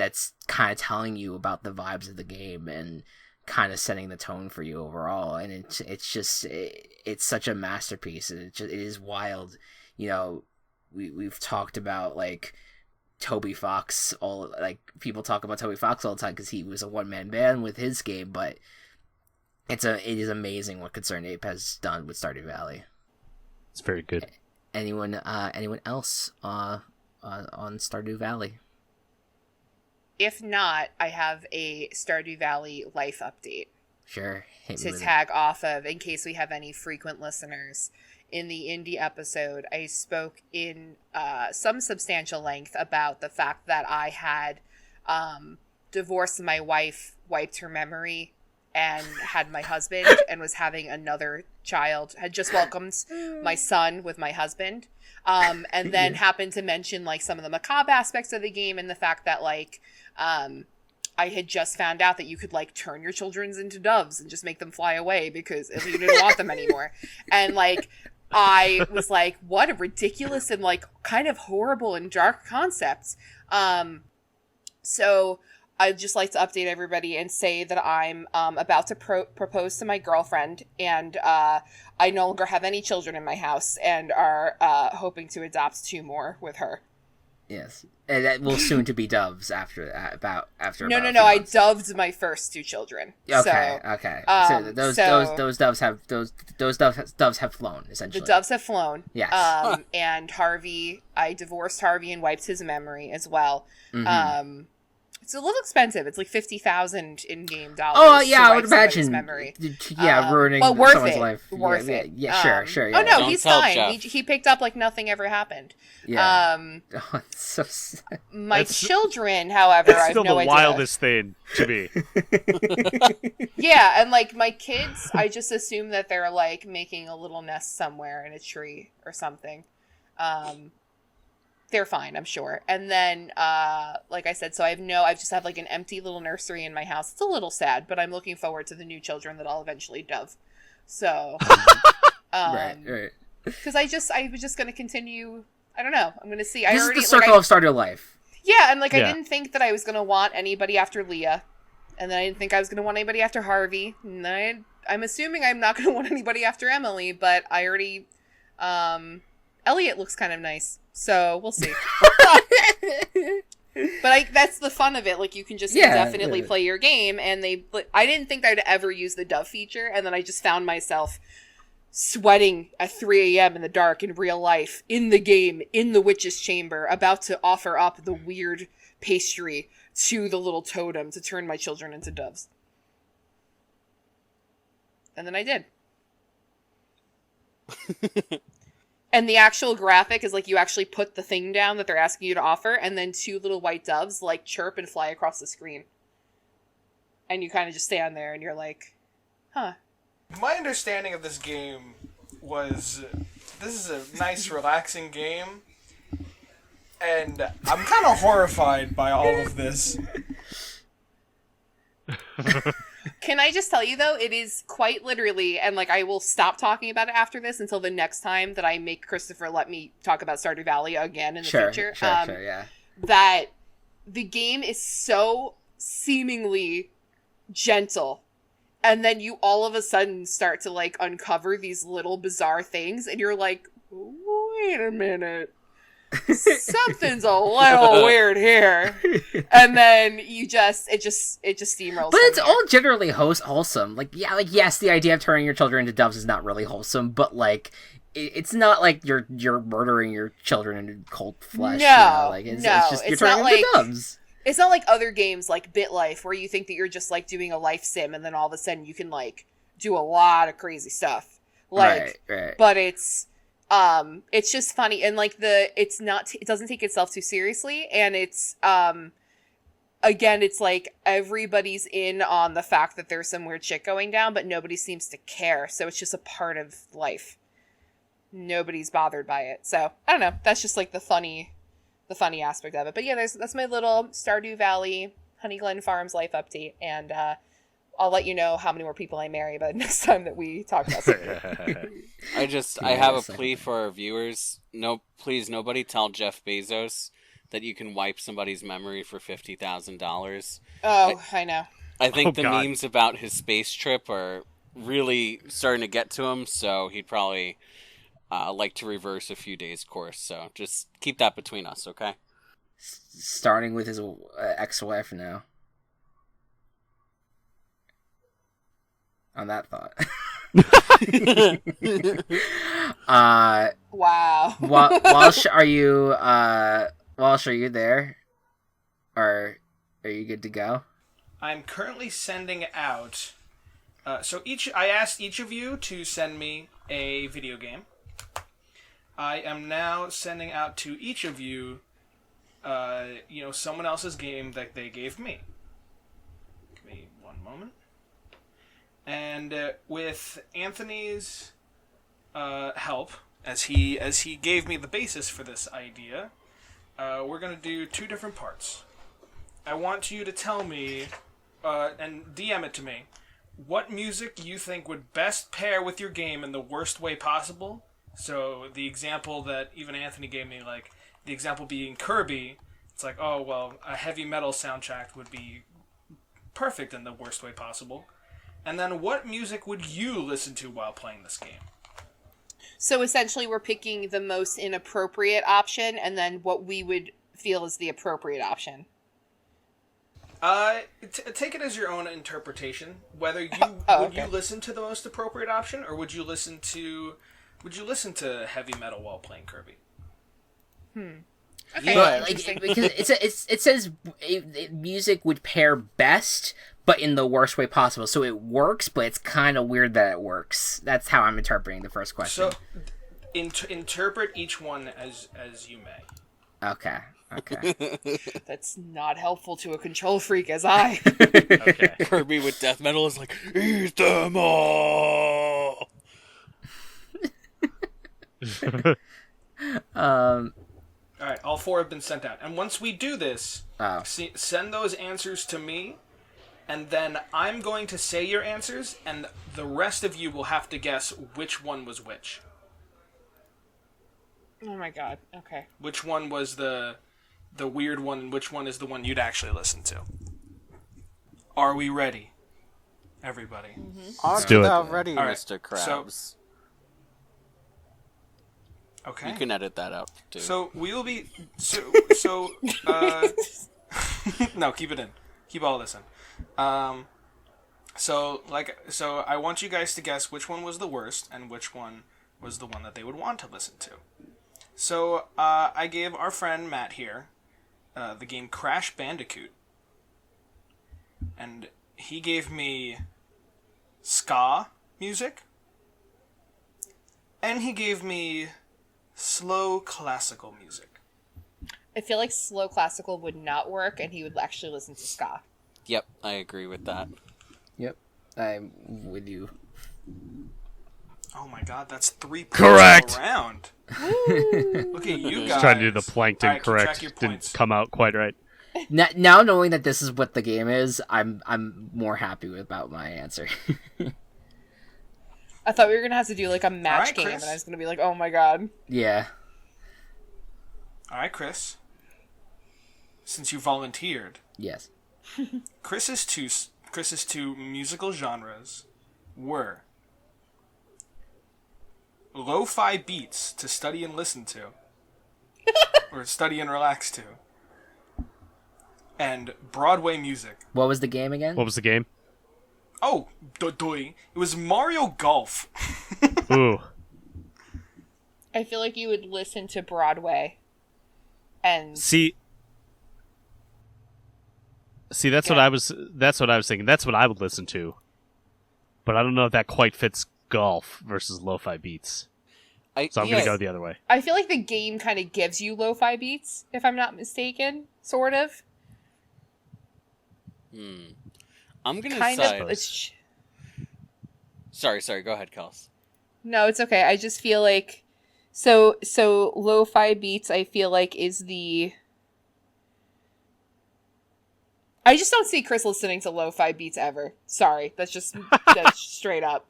kind of telling you about the vibes of the game and kind of setting the tone for you overall. And it's such a masterpiece, and it is wild. We've talked about like Toby Fox, people talk about Toby Fox all the time because he was a one-man band with his game, but it is amazing what Concerned Ape has done with Stardew Valley. It's very good. Anyone else on Stardew Valley? If not, I have a Stardew Valley life update. Sure. To tag off of, in case we have any frequent listeners. In the indie episode, I spoke in some substantial length about the fact that I had divorced my wife, wiped her memory, and had my husband, and was having another child, had just welcomed my son with my husband, and then happened to mention like some of the macabre aspects of the game, and the fact that like I had just found out that you could like turn your children into doves and just make them fly away because if you didn't want them anymore. And like I was like, what a ridiculous and like kind of horrible and dark concept. So I'd just like to update everybody and say that I'm about to propose to my girlfriend, and I no longer have any children in my house, and are hoping to adopt 2 more with her. Yes, and that will soon to be doves after about. No. I doved my first 2 children. Okay, so, okay. So those doves have flown, essentially. The doves have flown. Yes. And Harvey, I divorced Harvey and wiped his memory as well. Mm-hmm. It's a little expensive. It's like $50,000 in-game dollars. Oh yeah, I would imagine. Memory. Yeah, ruining but worth someone's it. life. Worth it. Yeah, sure. Yeah. Oh no, Don't he's tell fine. Jeff. He picked up like nothing ever happened. Yeah. Oh, it's so sad. My children, however, I have still no the idea. wildest thing to be. Yeah, and like my kids, I just assume that they're like making a little nest somewhere in a tree or something. They're fine, I'm sure. And then, like I said, so I just have like an empty little nursery in my house. It's a little sad, but I'm looking forward to the new children that I'll eventually dove. So, right. Because I was just going to continue. I don't know. I'm going to see. This is the circle of Stardew life. Yeah, and like I didn't think that I was going to want anybody after Leah, and then I didn't think I was going to want anybody after Harvey, and then I'm assuming I'm not going to want anybody after Emily, but I already, Elliot looks kind of nice. So we'll see. But that's the fun of it. Like you can just definitely play your game. And I didn't think I'd ever use the dove feature. And then I just found myself sweating at 3 a.m. in the dark in real life, in the game, in the witch's chamber, about to offer up the weird pastry to the little totem to turn my children into doves. And then I did. And the actual graphic is like you actually put the thing down that they're asking you to offer, and then 2 little white doves like chirp and fly across the screen. And you kind of just stand there and you're like, huh. My understanding of this game was this is a nice, relaxing game. And I'm kind of horrified by all of this. Can I just tell you, though, it is quite literally, and like I will stop talking about it after this until the next time that I make Christopher let me talk about Stardew Valley again in the future. Sure, yeah. That the game is so seemingly gentle, and then you all of a sudden start to like uncover these little bizarre things, and you're like, wait a minute. Something's a little weird here, and then it just steamrolls. But it's all generally wholesome. Like yes, the idea of turning your children into doves is not really wholesome, but like it's not like you're murdering your children into cold flesh. No, it's just it's you're turning not them like into doves. It's not like other games like BitLife where you think that you're just like doing a life sim, and then all of a sudden you can like do a lot of crazy stuff. Like, right. But it's just funny, and like it doesn't take itself too seriously, and it's again, it's like everybody's in on the fact that there's some weird shit going down, but nobody seems to care, so it's just a part of life. Nobody's bothered by it. So I don't know, that's just like the funny aspect of it. But yeah, that's my little Stardew Valley Honey Glen Farms life update, and I'll let you know how many more people I marry by the next time that we talk about it. I have a plea for our viewers. No, please, nobody tell Jeff Bezos that you can wipe somebody's memory for $50,000. Oh, I know. I think the memes about his space trip are really starting to get to him, so he'd probably like to reverse a few days' course. So just keep that between us, okay? Starting with his ex-wife now. On that thought. Wow. Walsh, are you there? Or are you good to go? I'm currently sending out. I asked each of you to send me a video game. I am now sending out to each of you, someone else's game that they gave me. Give me one moment. And with Anthony's help, as he gave me the basis for this idea, we're going to do 2 different parts. I want you to tell me, and DM it to me, what music you think would best pair with your game in the worst way possible. So the example that even Anthony gave me, like the example being Kirby, it's like, oh, well, a heavy metal soundtrack would be perfect in the worst way possible. And then what music would you listen to while playing this game? So essentially we're picking the most inappropriate option, and then what we would feel is the appropriate option. Take it as your own interpretation. Whether you you listen to the most appropriate option, or would you listen to heavy metal while playing Kirby? Okay. But, because it says music would pair best, but in the worst way possible. So it works, but it's kind of weird that it works. That's how I'm interpreting the first question. So interpret each one as you may. Okay. That's not helpful to a control freak as I. Okay. Kirby with death metal is like, eat them all! Alright, all 4 have been sent out. And once we do this, send those answers to me, and then I'm going to say your answers, and the rest of you will have to guess which one was which. Oh my god, okay. Which one was the weird one, and which one is the one you'd actually listen to. Are we ready? Everybody. Mm-hmm. Let's do it. Ready, right, Mr. Krabs. Okay. You can edit that out, too. So we will be... No, keep it in. Keep all this in. So I want you guys to guess which one was the worst and which one was the one that they would want to listen to. So I gave our friend Matt here the game Crash Bandicoot. and he gave me ska music, and he gave me slow classical music. I feel like slow classical would not work, and he would actually listen to ska. Yep, I agree with that. Yep, I'm with you. Oh my god, that's 3 points Correct! all around. Look at you Just guys. trying to do the plankton Alright, keep track correct. of your Didn't points. come out quite right. Now knowing that this is what the game is, I'm more happy about my answer. I thought we were gonna have to do like a match Alright, game, Chris. and I was gonna be like, oh my god. Yeah. Alright, Chris. Since you volunteered, Yes. Chris's two musical genres were lo-fi beats to study and listen to, or study and relax to, and Broadway music. What was the game again? What was the game? Oh, it was Mario Golf. Ooh. I feel like you would listen to Broadway, and See, that's what Yeah. I was thinking. That's what I would listen to. But I don't know if that quite fits golf versus lo-fi beats. So I'm going to go the other way. I feel like the game kind of gives you lo-fi beats, if I'm not mistaken, sort of. I'm gonna Kind side. of. It's, Sorry. Go ahead, Kels. no, it's okay. I just feel like so lo-fi beats. I feel like is the. I just don't see Chris listening to lo-fi beats ever. Sorry, that's straight up.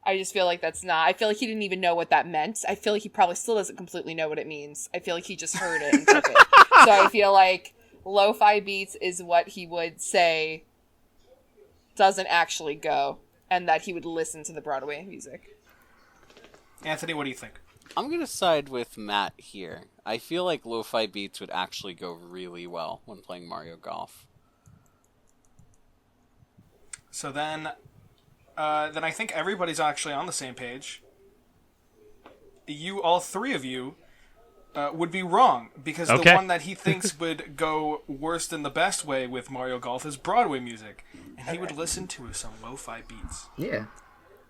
I just feel like that's not. I feel like he didn't even know what that meant. I feel like he probably still doesn't completely know what it means. I feel like he just heard it and took it. So I feel like lo-fi beats is what he would say doesn't actually go, and that he would listen to the Broadway music. Anthony, what do you think? I'm gonna side with Matt here. I feel like lo-fi beats would actually go really well when playing Mario Golf. So then I think everybody's actually on the same page. All three of you, would be wrong, because Okay. the one that he thinks would go worse than the best way with Mario Golf is Broadway music, and he would listen to some lo-fi beats. Yeah.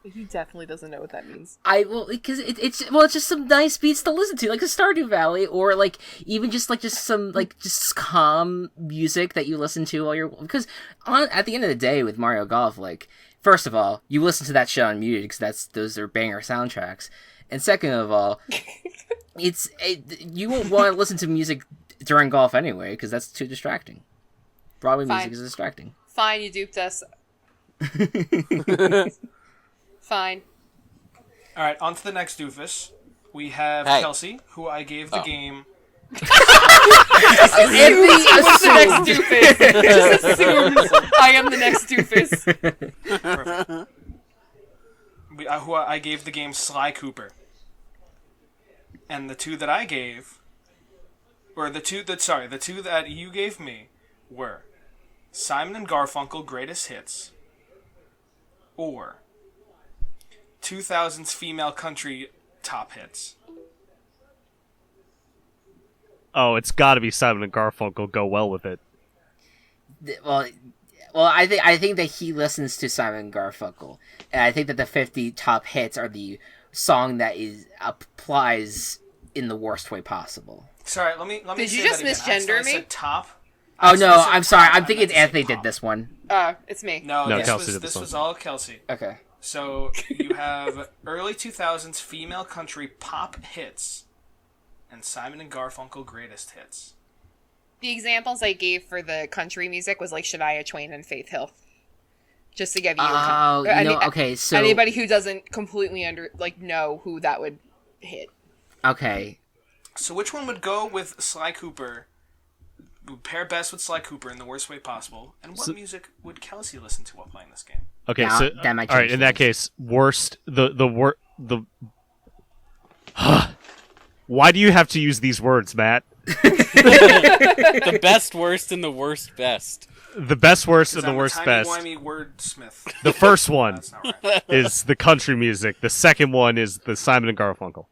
He definitely doesn't know what that means. Because it's just some nice beats to listen to, like a Stardew Valley, or like even just some just calm music that you listen to while you're, because at the end of the day with Mario Golf, like, first of all, you listen to that shit unmuted because those are banger soundtracks, and second of all, you won't want to listen to music during golf anyway because that's too distracting. Broadway Fine. music is distracting. Fine, you duped us. Fine. All right, on to the next doofus. We have Hey. Kelsey, who I gave the game. Anthony The next assumed. doofus. Just assumed I am the next doofus. Perfect. Who I gave the game Sly Cooper. And the two that I gave, or the two that you gave me were Simon and Garfunkel Greatest Hits, or 2000s female country top hits. Oh, it's got to be Simon and Garfunkel. Go well with it. Well, I think that he listens to Simon Garfunkel, and I think that the 50 top hits are the song that applies in the worst way possible. Sorry, let me. Did say you just that again. I misgender me? said top. Oh I no, said I'm sorry. pop. I'm I thinking meant to say Anthony did pop. this one. It's me. No, No, this Kelsey did this was one. all Kelsey. Okay. So you have early 2000s female country pop hits, and Simon and Garfunkel Greatest Hits. The examples I gave for the country music was like Shania Twain and Faith Hill. Just to give you okay, so anybody who doesn't completely know who that would hit. okay, So which one would go with Sly Cooper? Would pair best with Sly Cooper in the worst way possible? And what music would Kelsey listen to while playing this game? Okay, Now, so that might all right. change In that things. case, worst Why do you have to use these words, Matt? The best worst and the worst best. The best worst and the I'm worst a best. timey-wimey wordsmith. The first one That's not right. is the country music. The second one is the Simon and Garfunkel.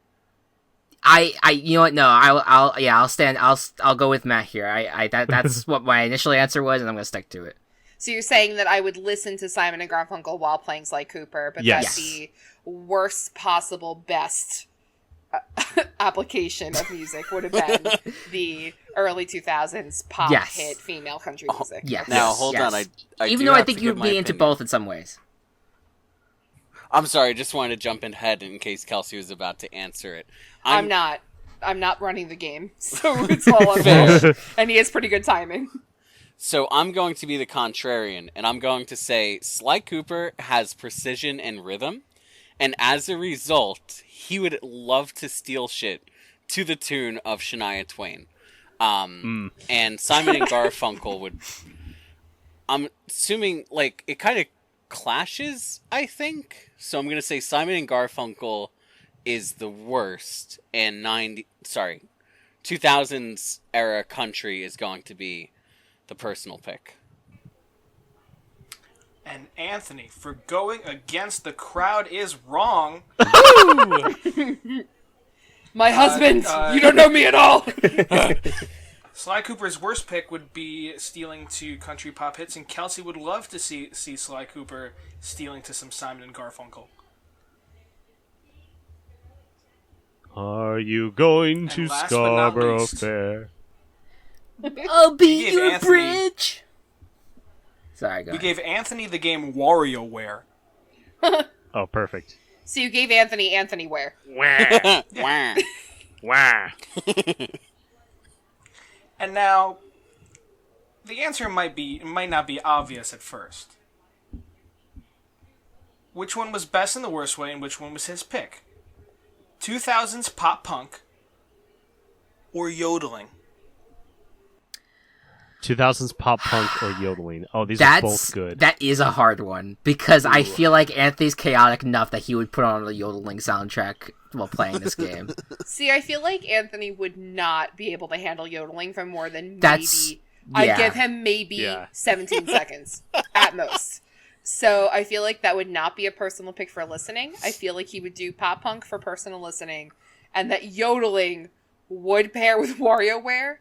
you know what? No, I'll go with Matt here. That's what my initial answer was, and I'm gonna stick to it. So you're saying that I would listen to Simon and Garfunkel while playing Sly Cooper, but Yes. that the worst possible best application of music would have been the early 2000s pop Yes. hit female country music. Yes. Now, yes, hold yes. on. I Even do though I have think to you'd give my be into opinion. both in some ways. I'm sorry, I just wanted to jump in ahead in case Kelsey was about to answer it. I'm not running the game, so it's all on Fair. Will. And he has pretty good timing. So I'm going to be the contrarian, and I'm going to say Sly Cooper has precision and rhythm, and as a result, he would love to steal shit to the tune of Shania Twain. And Simon and Garfunkel would... I'm assuming, like, it kind of clashes, I think. So I'm going to say Simon and Garfunkel is the worst, and 2000s era country is going to be the personal pick. And Anthony, for going against the crowd, is wrong. My husband! You don't know me at all! Sly Cooper's worst pick would be stealing to country pop hits, and Kelsey would love to see Sly Cooper stealing to some Simon and Garfunkel. Are you going to And last but not Scarborough least- Fair? I'll be gave your Anthony- bridge. Sorry, go We ahead. gave Anthony the game WarioWare. Oh, perfect. So you gave Anthony where? Wah, Wah. wah. And now, the answer might not be obvious at first. Which one was best in the worst way, and which one was his pick? 2000s pop punk or yodeling? 2000s pop punk or yodeling? Oh, these are both good. That is a hard one, because I feel like Anthony's chaotic enough that he would put on a yodeling soundtrack while playing this game. See, I feel like Anthony would not be able to handle yodeling for more than That's- maybe... I'd yeah. give him maybe Yeah. 17 seconds at most. So I feel like that would not be a personal pick for listening. I feel like he would do pop punk for personal listening, and that yodeling would pair with WarioWare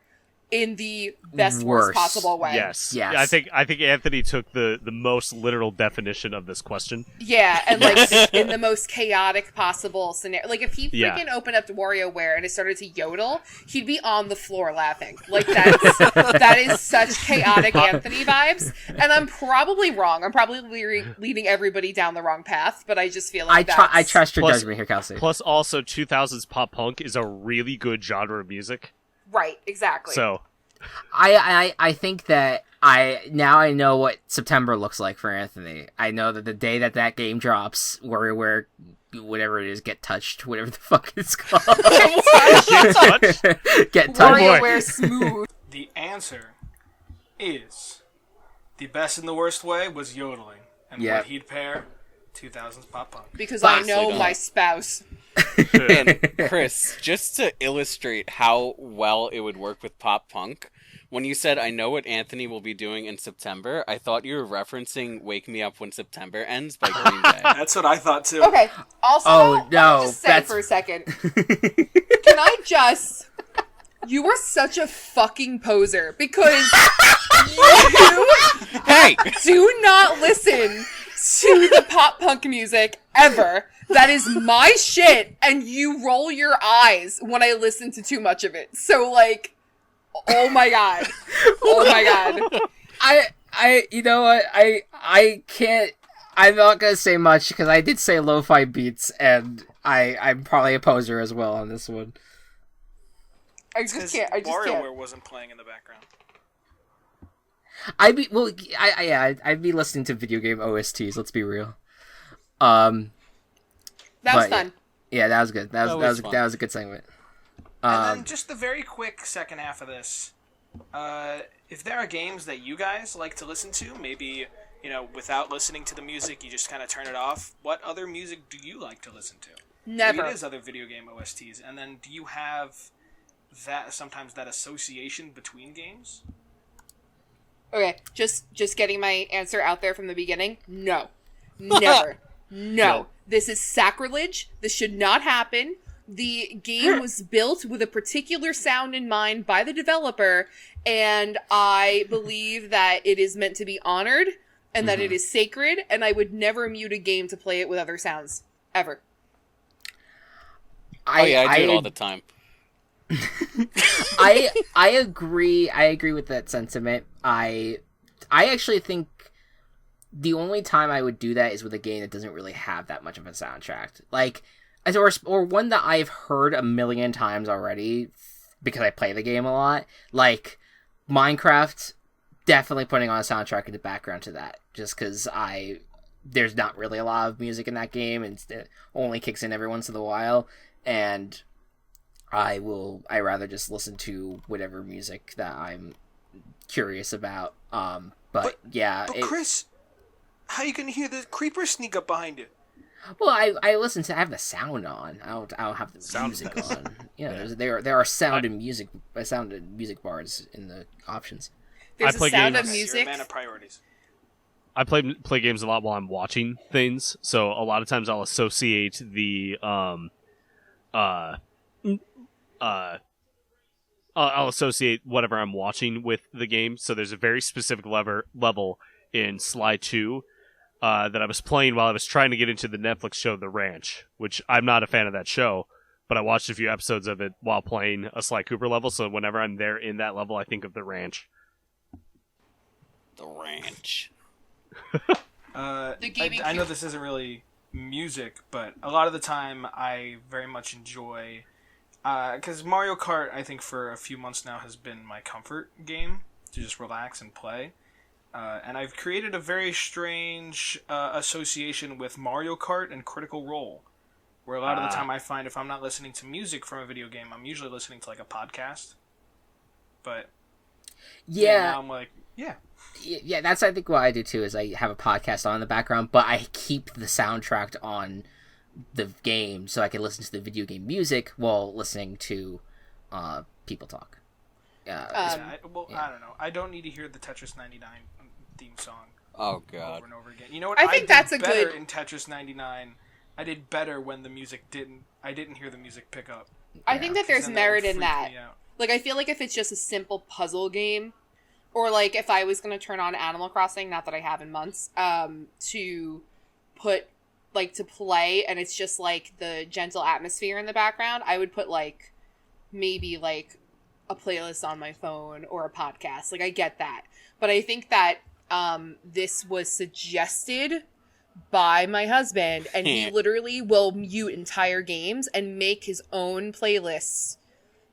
in the best worst Worst. possible way. Yes. Yes. I think Anthony took the most literal definition of this question. Yeah, and like in the most chaotic possible scenario. Like if he Yeah. freaking opened up to WarioWare and it started to yodel, he'd be on the floor laughing. Like that is such chaotic Anthony vibes. And I'm probably wrong. I'm probably leading everybody down the wrong path, but I just feel like I trust your Plus- judgment here, Kelsey. Plus, also 2000s pop punk is a really good genre of music. Right, exactly. So I think that I know what September looks like for Anthony. I know that the day that game drops, where whatever it is, get touched, whatever the fuck it's called. Get touched. WarioWare smooth. The answer is the best and the worst way was yodeling. And Yeah. what he'd pair, 2000s pop punk. Because I know Classic. my spouse. And Chris, just to illustrate how well it would work with pop punk, when you said, I know what Anthony will be doing in September, I thought you were referencing Wake Me Up When September Ends by Green Day. That's what I thought too. Okay, also, Oh, let me no, just say that's- for a second. Can I just... You were such a fucking poser, because you Hey! do not listen to the pop punk music ever. That is my shit, and you roll your eyes when I listen to too much of it. So, like, oh my god. Oh my god. I you know what, I can't, I'm not gonna say much because I did say lo-fi beats, and I'm probably a poser as well on this one. I just can't. WarioWare wasn't playing in the background. I'd be listening to video game OSTs. Let's be real. That was but, fun. Yeah, that was good. That was fun. that was a good segment. And then just the very quick second half of this. If there are games that you guys like to listen to, maybe, without listening to the music, you just kind of turn it off. What other music do you like to listen to? Never. Maybe it is other video game OSTs. And then do you have sometimes that association between games? Okay, just getting my answer out there from the beginning. No. Never. No. This is sacrilege. This should not happen. the game was built with a particular sound in mind by the developer, and I believe that it is meant to be honored and that it is sacred, and I would never mute a game to play it with other sounds. Ever. I do it all the time. I agree. I agree with that sentiment. I actually think the only time I would do that is with a game that doesn't really have that much of a soundtrack. Like, or one that I've heard a million times already because I play the game a lot. Like, Minecraft, definitely putting on a soundtrack in the background to that. Just because there's not really a lot of music in that game, and it only kicks in every once in a while. And I rather just listen to whatever music that I'm curious about. But yeah. But Chris, how you gonna hear the creeper sneak up behind you? Well, I listen to. I have the sound on. I don't have the music on. Yeah, there are sound and music bars in the options. There's a sound of You're a music. man of priorities. I play games a lot while I'm watching things, so a lot of times I'll associate the I'll associate whatever I'm watching with the game. So there's a very specific level in Sly 2 that I was playing while I was trying to get into the Netflix show The Ranch, which I'm not a fan of that show, but I watched a few episodes of it while playing a Sly Cooper level, so whenever I'm there in that level, I think of The Ranch. The Ranch. I know this isn't really music, but a lot of the time I very much enjoy... because Mario Kart, I think for a few months now, has been my comfort game to just relax and play. And I've created a very strange association with Mario Kart and Critical Role, where a lot of the time I find if I'm not listening to music from a video game, I'm usually listening to like a podcast. But now I'm like, yeah, that's I think what I do too. Is I have a podcast on in the background, but I keep the soundtrack on the game so I can listen to the video game music while listening to people talk. I don't know. I don't need to hear the Tetris 99 theme song. Oh God. Over and over again. You know what? I think that's a better good in Tetris 99. I did better when the music didn't. I didn't hear the music pick up. I think that there's merit in that. Me out. Like, I feel like if it's just a simple puzzle game, or like if I was going to turn on Animal Crossing, not that I have in months, to put, like, to play, and it's just like the gentle atmosphere in the background, I would put like maybe like a playlist on my phone or a podcast. Like, I get that. But I think that this was suggested by my husband, and he literally will mute entire games and make his own playlists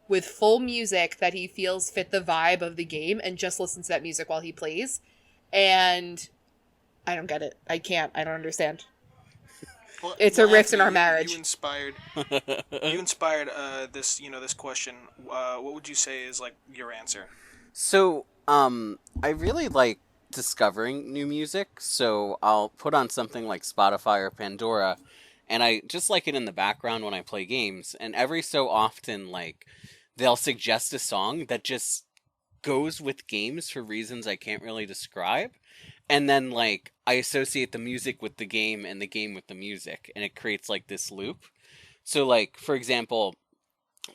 with full music that he feels fit the vibe of the game, and just listen to that music while he plays. And I don't get it. I don't understand. Well, it's a rift in our marriage. You inspired this question. What would you say is like your answer? So, I really like discovering new music, so I'll put on something like Spotify or Pandora, and I just like it in the background when I play games, and every so often, like, they'll suggest a song that just goes with games for reasons I can't really describe, and then, like, I associate the music with the game and the game with the music, and it creates, like, this loop. So, like, for example,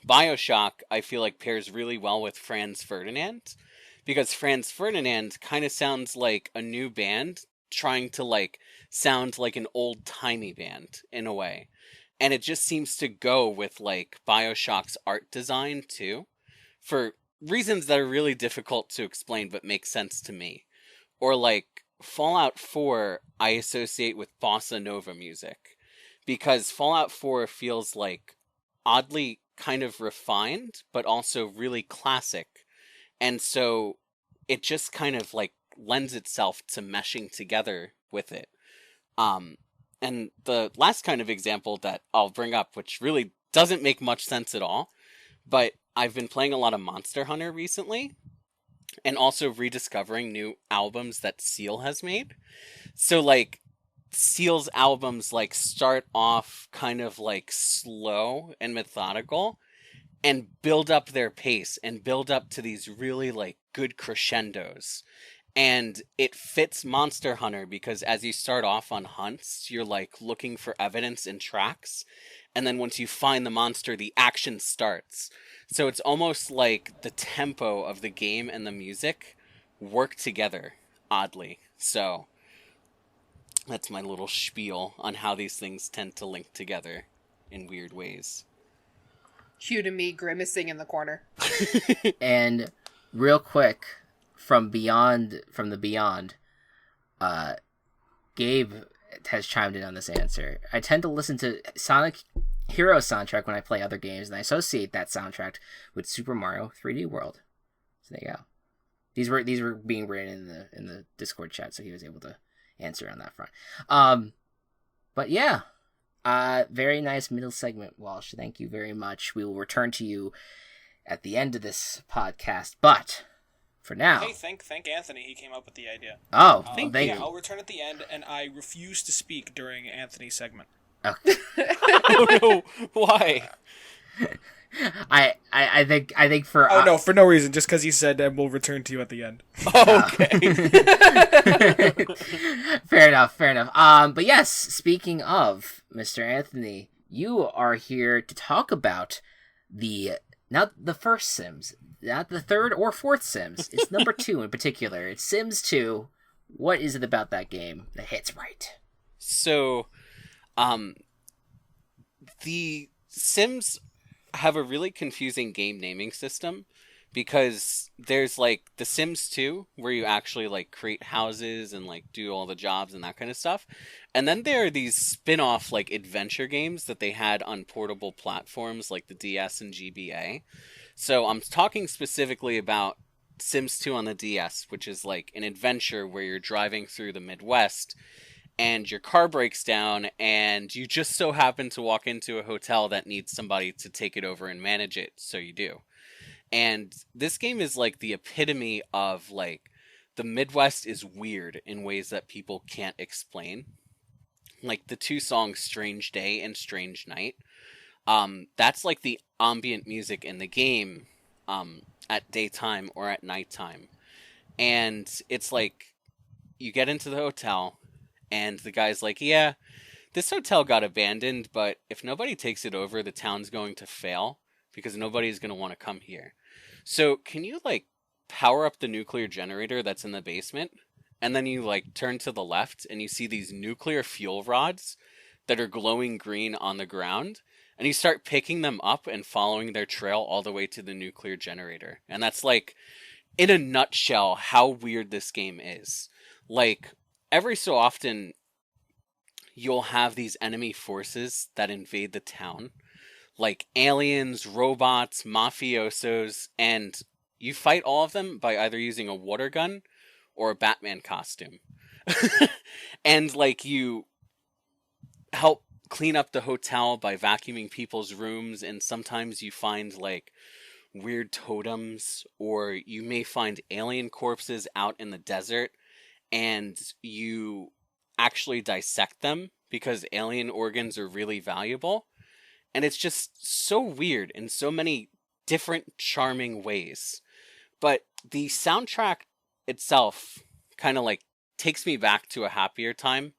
BioShock, I feel like pairs really well with Franz Ferdinand, because Franz Ferdinand kind of sounds like a new band trying to, like, sound like an old-timey band, in a way. And it just seems to go with, like, BioShock's art design, too, for reasons that are really difficult to explain but make sense to me. Or, like, Fallout 4, I associate with bossa nova music, because Fallout 4 feels, like, oddly kind of refined, but also really classic. And so it just kind of, like, lends itself to meshing together with it. And the last kind of example that I'll bring up, which really doesn't make much sense at all, but I've been playing a lot of Monster Hunter recently, and also rediscovering new albums that Seal has made. So, like, Seal's albums, like, start off kind of, like, slow and methodical, and build up their pace, and build up to these really, like, good crescendos. And it fits Monster Hunter because as you start off on hunts, you're like looking for evidence in tracks. And then once you find the monster, the action starts. So it's almost like the tempo of the game and the music work together, oddly. So that's my little spiel on how these things tend to link together in weird ways. Cue to me grimacing in the corner. And real quick, from the beyond, Gabe has chimed in on this answer. I tend to listen to Sonic Heroes soundtrack when I play other games, and I associate that soundtrack with Super Mario 3D World. So there you go. These were being written in the Discord chat, so he was able to answer on that front. But yeah, very nice middle segment, Walsh. Thank you very much. We will return to you at the end of this podcast, but for now. Hey, thank Anthony. He came up with the idea. Oh, thank you. I'll return at the end, and I refuse to speak during Anthony's segment. Okay. Oh no! Why? I think for Oh no, for no reason, just because he said and we'll return to you at the end. Okay. Fair enough. But yes, speaking of Mr. Anthony, you are here to talk about not the first Sims, not the third or fourth Sims. It's number 2 in particular. It's Sims 2. What is it about that game that hits right? So, the Sims have a really confusing game naming system because there's like The Sims 2 where you actually like create houses and like do all the jobs and that kind of stuff. And then there are these spin-off like adventure games that they had on portable platforms like the DS and GBA. So I'm talking specifically about Sims 2 on the DS, which is like an adventure where you're driving through the Midwest and your car breaks down and you just so happen to walk into a hotel that needs somebody to take it over and manage it, so you do. And this game is like the epitome of like the Midwest is weird in ways that people can't explain. Like the 2 songs Strange Day and Strange Night. That's like the ambient music in the game at daytime or at nighttime. And it's like you get into the hotel and the guy's like, yeah, this hotel got abandoned, but if nobody takes it over, the town's going to fail because nobody's going to want to come here. So can you like power up the nuclear generator that's in the basement? And then you like turn to the left and you see these nuclear fuel rods that are glowing green on the ground. And you start picking them up and following their trail all the way to the nuclear generator. And that's like, in a nutshell, how weird this game is. Like, every so often, you'll have these enemy forces that invade the town. Like aliens, robots, mafiosos, and you fight all of them by either using a water gun or a Batman costume. And like you help clean up the hotel by vacuuming people's rooms, and sometimes you find like weird totems, or you may find alien corpses out in the desert, and you actually dissect them because alien organs are really valuable. And it's just so weird in so many different charming ways. But the soundtrack itself kind of like takes me back to a happier time.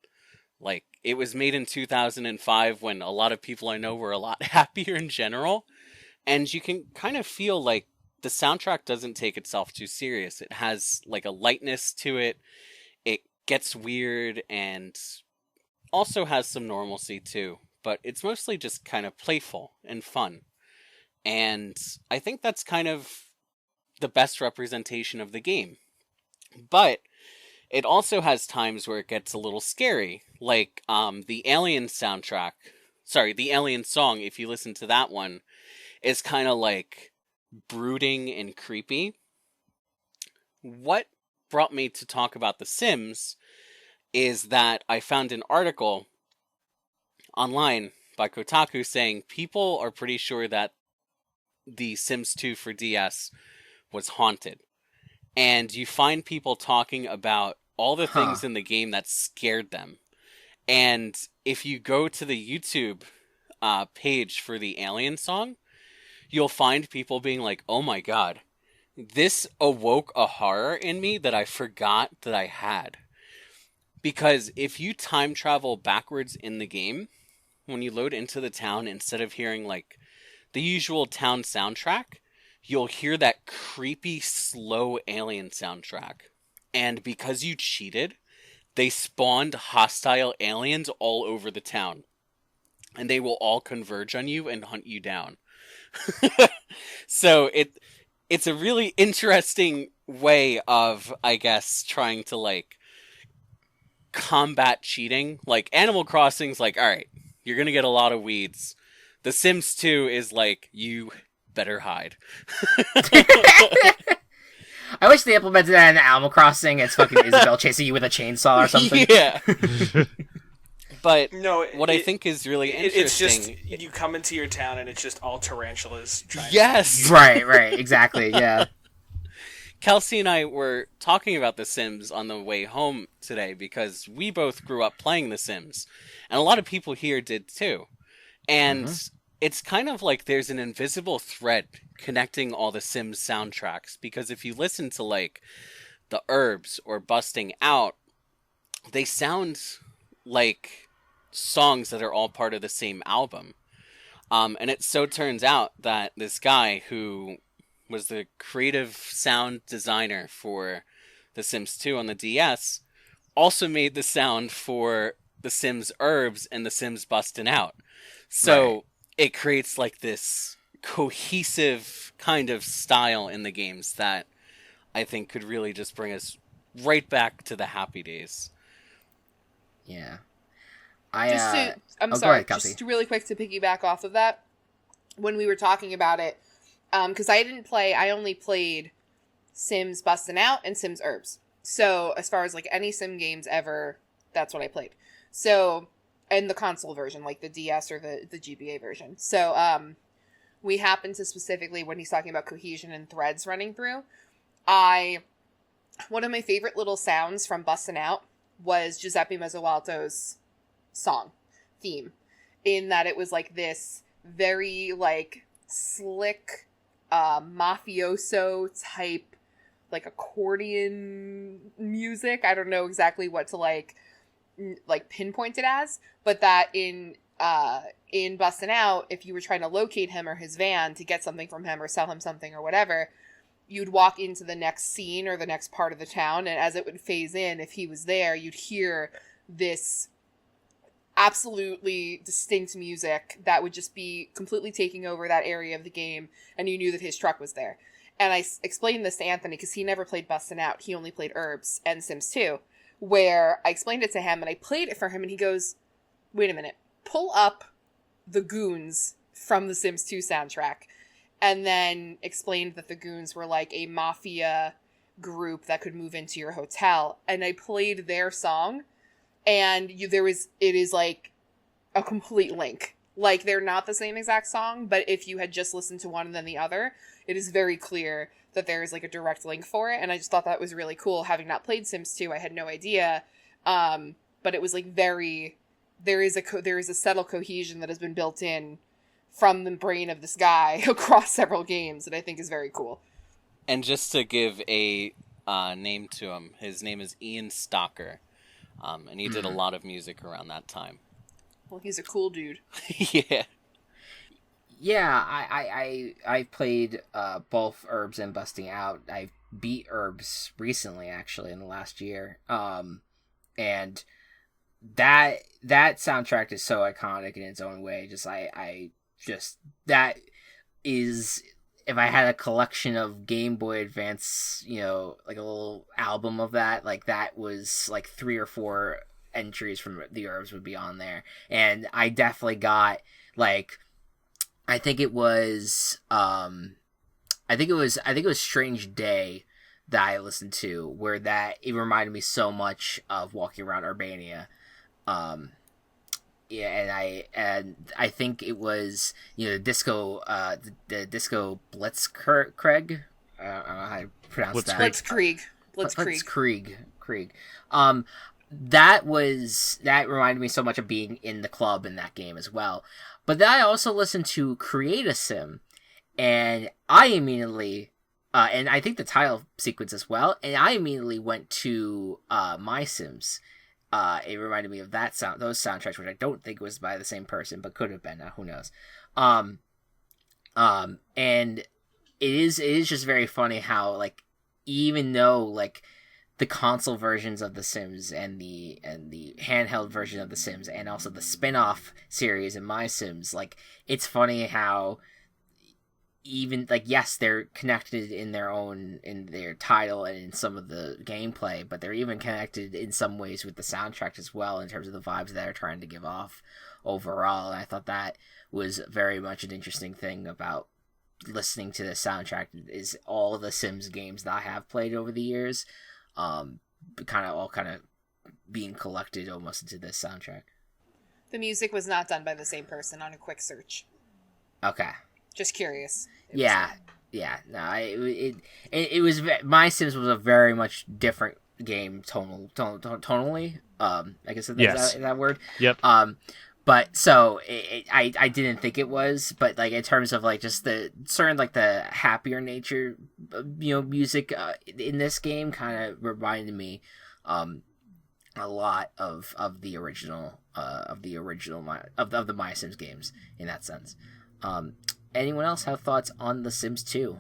Like, it was made in 2005 when a lot of people I know were a lot happier in general. And you can kind of feel like the soundtrack doesn't take itself too serious. It has like a lightness to it. It gets weird and also has some normalcy too. But it's mostly just kind of playful and fun. And I think that's kind of the best representation of the game. But it also has times where it gets a little scary. Like the Alien soundtrack, the Alien song, if you listen to that one, is kind of like brooding and creepy. What brought me to talk about The Sims is that I found an article online by Kotaku saying people are pretty sure that the Sims 2 for DS was haunted. And you find people talking about all the things in the game that scared them. And if you go to the YouTube page for the Alien song, you'll find people being like, oh my god, this awoke a horror in me that I forgot that I had. Because if you time travel backwards in the game, when you load into the town, instead of hearing like the usual town soundtrack, you'll hear that creepy, slow alien soundtrack. And because you cheated, they spawned hostile aliens all over the town. And they will all converge on you and hunt you down. So it's a really interesting way of, I guess, trying to like combat cheating. Like Animal Crossing's like, all right, you're gonna get a lot of weeds. The Sims 2 is like, you better hide. I wish they implemented that in Animal Crossing. It's fucking Isabelle chasing you with a chainsaw or something. Yeah. But No, I think is really interesting... It's just, you come into your town and it's just all tarantulas trying Yes! to... Right, exactly, yeah. Kelsey and I were talking about The Sims on the way home today because we both grew up playing The Sims. And a lot of people here did too. And it's kind of like there's an invisible thread connecting all the Sims soundtracks. Because if you listen to like the Herbs or Busting Out, they sound like songs that are all part of the same album. And it so turns out that this guy who was the creative sound designer for The Sims 2 on the DS also made the sound for The Sims Herbs and The Sims Bustin' Out. So it creates like this cohesive kind of style in the games that I think could really just bring us right back to the happy days. Yeah. I'm go sorry, ahead, Kelsey. just really quick to piggyback off of that. When we were talking about it, because I only played Sims Bustin' Out and Sims Herbs. So as far as like any Sim games ever, that's what I played. So, and the console version, like the DS or the GBA version. So we happened to specifically, when he's talking about cohesion and threads running through, one of my favorite little sounds from Bustin' Out was Giuseppe Mezzoalto's song theme, in that it was like this very like slick mafioso type like accordion music. I don't know exactly what to like pinpoint it as, but that in Bustin' Out, if you were trying to locate him or his van to get something from him or sell him something or whatever, you'd walk into the next scene or the next part of the town, and as it would phase in, if he was there, you'd hear this absolutely distinct music that would just be completely taking over that area of the game, and you knew that his truck was there. And I explained this to Anthony because he never played Bustin' Out. He only played Herbs and Sims 2, where I explained it to him and I played it for him, and he goes, wait a minute, pull up the Goons from the Sims 2 soundtrack. And then explained that the Goons were like a mafia group that could move into your hotel. And I played their song, and it is like a complete link. Like, they're not the same exact song, but if you had just listened to one and then the other, it is very clear that there is like a direct link for it. And I just thought that was really cool. Having not played Sims 2, I had no idea. But it was like there is a subtle cohesion that has been built in from the brain of this guy across several games that I think is very cool. And just to give a name to him, his name is Ian Stocker. And he did a lot of music around that time. Well, he's a cool dude. Yeah. Yeah, I played both Herbs and Busting Out. I beat Herbs recently, actually, in the last year. And that soundtrack is so iconic in its own way. That is, if I had a collection of Game Boy Advance, like a little album of that, like that was like 3 or 4 entries from the Herbs would be on there. And I definitely got like, I think it was Strange Day that I listened to, where it reminded me so much of walking around Urbania. Yeah, and I think it was the disco Blitzkrieg. I don't know how to pronounce that. Blitzkrieg. That reminded me so much of being in the club in that game as well. But then I also listened to Create a Sim, and I immediately and I think the title sequence as well. And I immediately went to My Sims. It reminded me of those soundtracks, which I don't think was by the same person, but could have been. Who knows? And it is just very funny how, like, even though, like, the console versions of The Sims and the handheld version of The Sims and also the spin-off series in My Sims, like, it's funny how even, like, yes, they're connected in their title and in some of the gameplay, but they're even connected in some ways with the soundtrack as well in terms of the vibes that they're trying to give off overall. And I thought that was very much an interesting thing about listening to the soundtrack, is all the Sims games that I have played over the years, kind of being collected almost into this soundtrack. The music was not done by the same person on a quick search. Okay. Just curious. Yeah. No, it was, My Sims was a very much different game tonally. I guess that's that word. Yep. But so I didn't think it was, but like in terms of like just the certain like the happier nature, music in this game kind of reminded me a lot of the original of the My Sims games in that sense. Anyone else have thoughts on The Sims 2?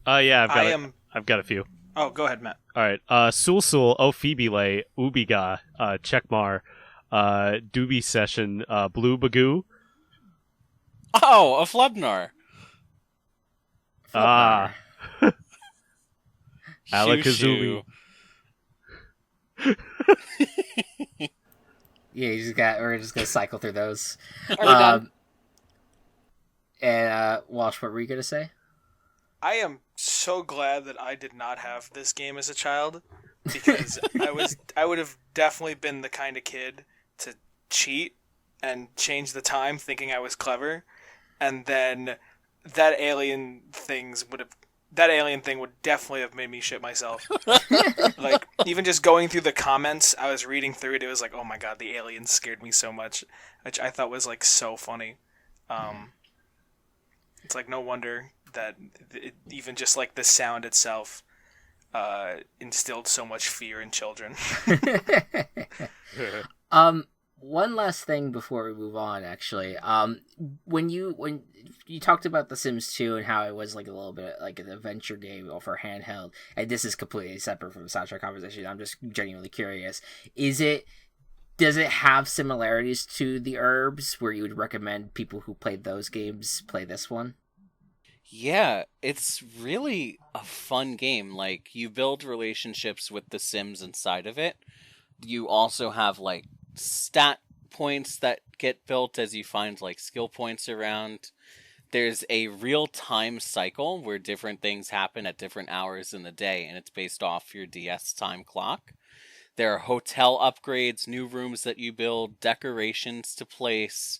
Yeah, I've got a few. Oh, go ahead, Matt. All right. Sul O Fibile Ubiga Checkmar Doobie Session Blue Bagoo. Oh, a Flubnar. Alakazoomy. Yeah, we're just gonna cycle through those. Are we done? And Walsh, what were you gonna say? I am so glad that I did not have this game as a child, because I would have definitely been the kind of kid to cheat and change the time thinking I was clever, and then that alien thing would definitely have made me shit myself. Like, even just going through the comments, I was reading through it, it was like, oh my god, the aliens scared me so much, which I thought was like so funny. It's like no wonder that even just like the sound itself instilled so much fear in children. One last thing before we move on, actually. When you talked about The Sims 2 and how it was like a little bit like an adventure game for handheld, and this is completely separate from the soundtrack conversation, I'm just genuinely curious. Does it have similarities to the Herbs, where you would recommend people who played those games play this one? Yeah, it's really a fun game. Like, you build relationships with the Sims inside of it. You also have, like, stat points that get built as you find, like, skill points around. There's a real-time cycle where different things happen at different hours in the day, and it's based off your DS time clock. There are hotel upgrades, new rooms that you build, decorations to place.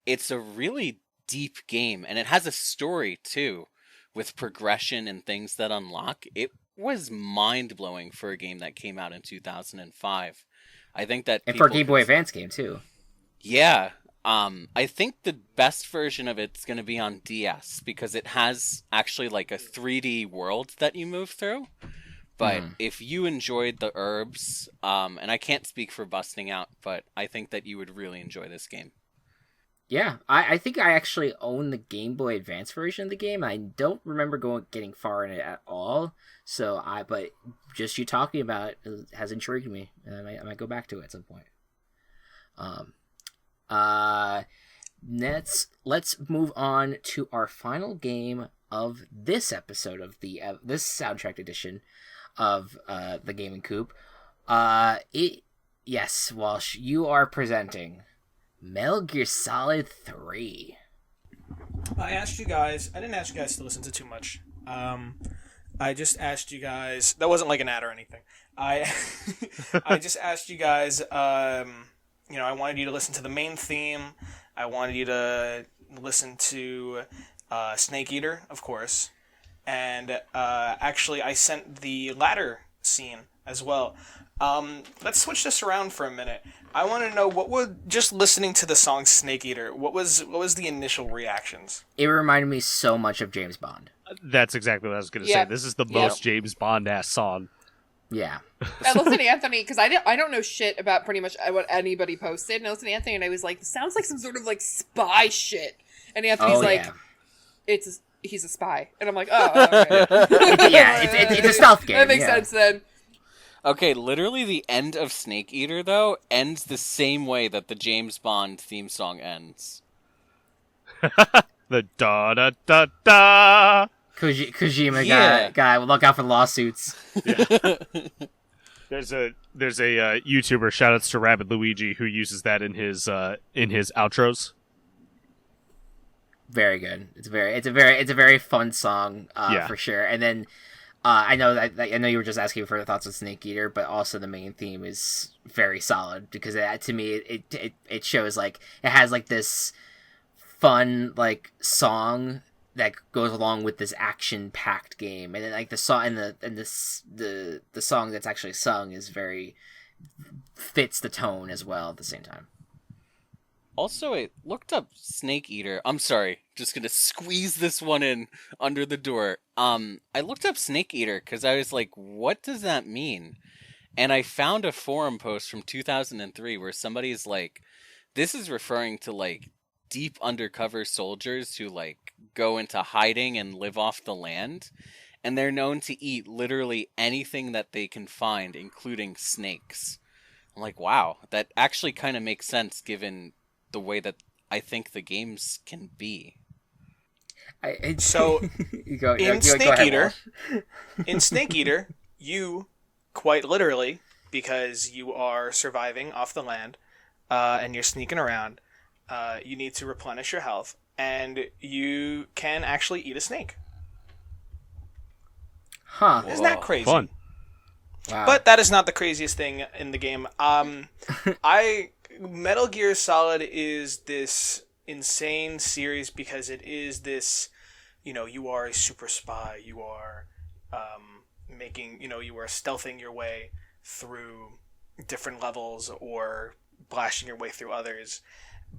It's a really deep game, and it has a story, too, with progression and things that unlock. It was mind-blowing for a game that came out in 2005. I think that... And for a Game Boy Advance game, too. Yeah. I think the best version of it's going to be on DS, because it has actually like a 3D world that you move through. But if you enjoyed the Herbs, and I can't speak for Busting Out, but I think that you would really enjoy this game. Yeah, I think I actually own the Game Boy Advance version of the game. I don't remember getting far in it at all. But just you talking about it has intrigued me, and I might go back to it at some point. Let's move on to our final game of this episode of this soundtrack edition of the Gaming Coop. Yes, Walsh, you are presenting Metal Gear Solid 3. I didn't ask you guys to listen to too much. I just asked you guys, that wasn't like an ad or anything. I just asked you guys, I wanted you to listen to the main theme. I wanted you to listen to Snake Eater, of course. And actually, I sent the ladder scene as well. Let's switch this around for a minute. I want to know just listening to the song Snake Eater, what was the initial reactions? It reminded me so much of James Bond. That's exactly what I was going to say. Yep. This is the Yep. most James Bond-ass song. Yeah. I listened to Anthony because I don't know shit about pretty much what anybody posted. And I listened to Anthony and I was like, this sounds like some sort of like spy shit. And Anthony's like, he's a spy. And I'm like, oh, okay. It's a stealth game. That makes sense then. Okay, literally the end of Snake Eater, though, ends the same way that the James Bond theme song ends. The da-da-da-da! Kojima guy, look out for lawsuits. Yeah. There's a YouTuber, shoutouts to Rabbit Luigi, who uses that in his outros. Very good. It's a very fun song, for sure. And then I know you were just asking for the thoughts on Snake Eater, but also the main theme is very solid because to me it shows like it has like this fun like song that goes along with this action-packed game, and then like the song and the song that's actually sung is very fits the tone as well at the same time. Also, I looked up Snake Eater. I'm sorry, just gonna squeeze this one in under the door. I looked up Snake Eater because I was like, what does that mean? And I found a forum post from 2003 where somebody's like, this is referring to like deep undercover soldiers who like go into hiding and live off the land, and they're known to eat literally anything that they can find, including snakes. I'm like, wow, that actually kind of makes sense given the way that I think the games can be. So in Snake Eater, you quite literally, because you are surviving off the land, and you're sneaking around, you need to replenish your health, and you can actually eat a snake. Huh? Isn't that crazy? Fun. Wow. But that is not the craziest thing in the game. Metal Gear Solid is this insane series because it is this, you are a super spy. You are you are stealthing your way through different levels or blasting your way through others.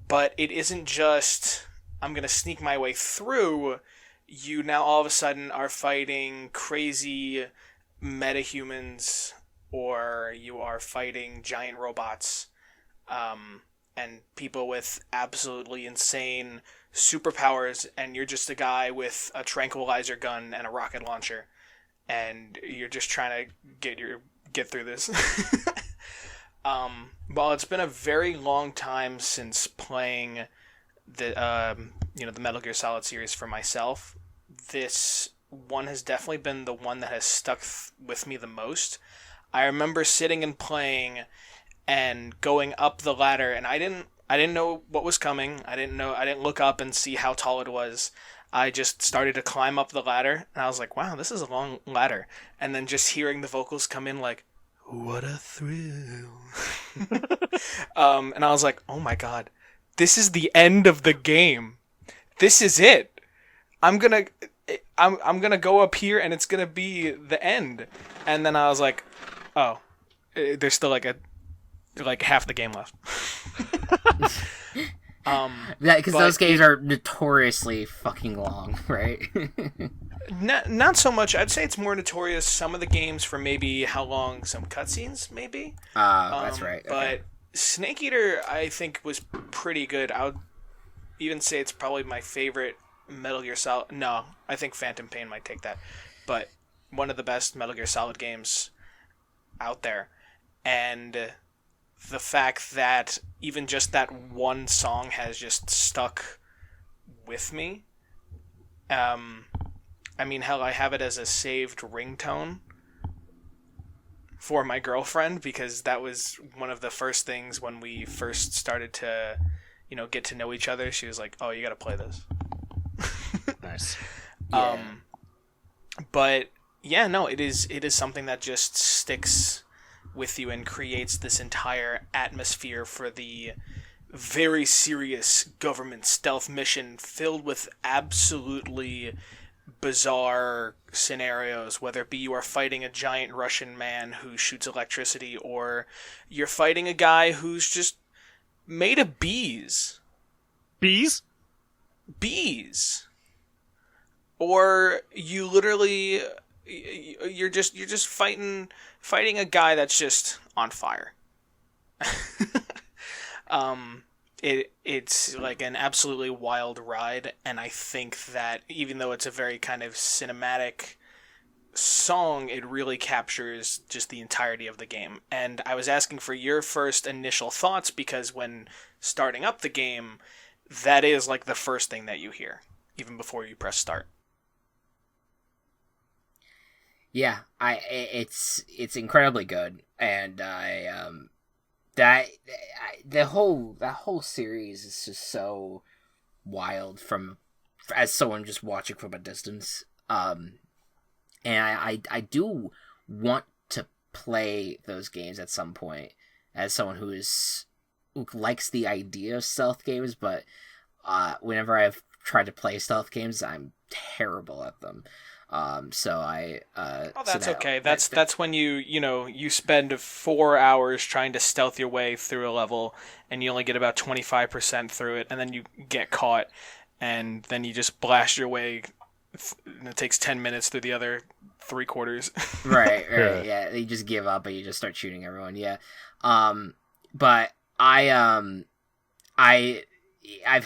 But it isn't just, I'm going to sneak my way through. You now all of a sudden are fighting crazy metahumans, or you are fighting giant robots, and people with absolutely insane superpowers, and you're just a guy with a tranquilizer gun and a rocket launcher, and you're just trying to get through this. Well, it's been a very long time since playing the Metal Gear Solid series for myself. This one has definitely been the one that has stuck with me the most. I remember sitting and playing and going up the ladder, and I didn't know what was coming. I didn't look up and see how tall it was. I just started to climb up the ladder, and I was like, wow, this is a long ladder. And then just hearing the vocals come in like, what a thrill. And I was like, oh my god, this is the end of the game. This is it. I'm gonna go up here and it's gonna be the end. And then I was like, oh, there's still like half the game left. Because those games are notoriously fucking long, right? Not so much. I'd say it's more notorious some of the games for maybe how long some cutscenes may be. That's right. But Snake Eater, I think, was pretty good. I would even say it's probably my favorite Metal Gear Solid. No, I think Phantom Pain might take that. But one of the best Metal Gear Solid games out there. And the fact that even just that one song has just stuck with me. I mean, hell, I have it as a saved ringtone for my girlfriend, because that was one of the first things when we first started to, get to know each other. She was like, oh, you gotta play this. Nice. Yeah. But yeah, no, it is something that just sticks with you and creates this entire atmosphere for the very serious government stealth mission filled with absolutely bizarre scenarios, whether it be you are fighting a giant Russian man who shoots electricity, or you're fighting a guy who's just made of bees. Bees? Bees. or you literally you're just fighting a guy that's just on fire. It's like an absolutely wild ride, and I think that even though it's a very kind of cinematic song, it really captures just the entirety of the game. And I was asking for your first initial thoughts because when starting up the game, that is like the first thing that you hear, even before you press start. Yeah, it's incredibly good, and that whole series is just so wild from as someone just watching from a distance. And I do want to play those games at some point as someone who likes the idea of stealth games, but whenever I've tried to play stealth games, I'm terrible at them. So I that's okay. That's when you spend 4 hours trying to stealth your way through a level, and you only get about 25% through it, and then you get caught, and then you just blast your way. And it takes 10 minutes through the other 3/4. Right. Yeah, you just give up and you just start shooting everyone. Yeah. But I've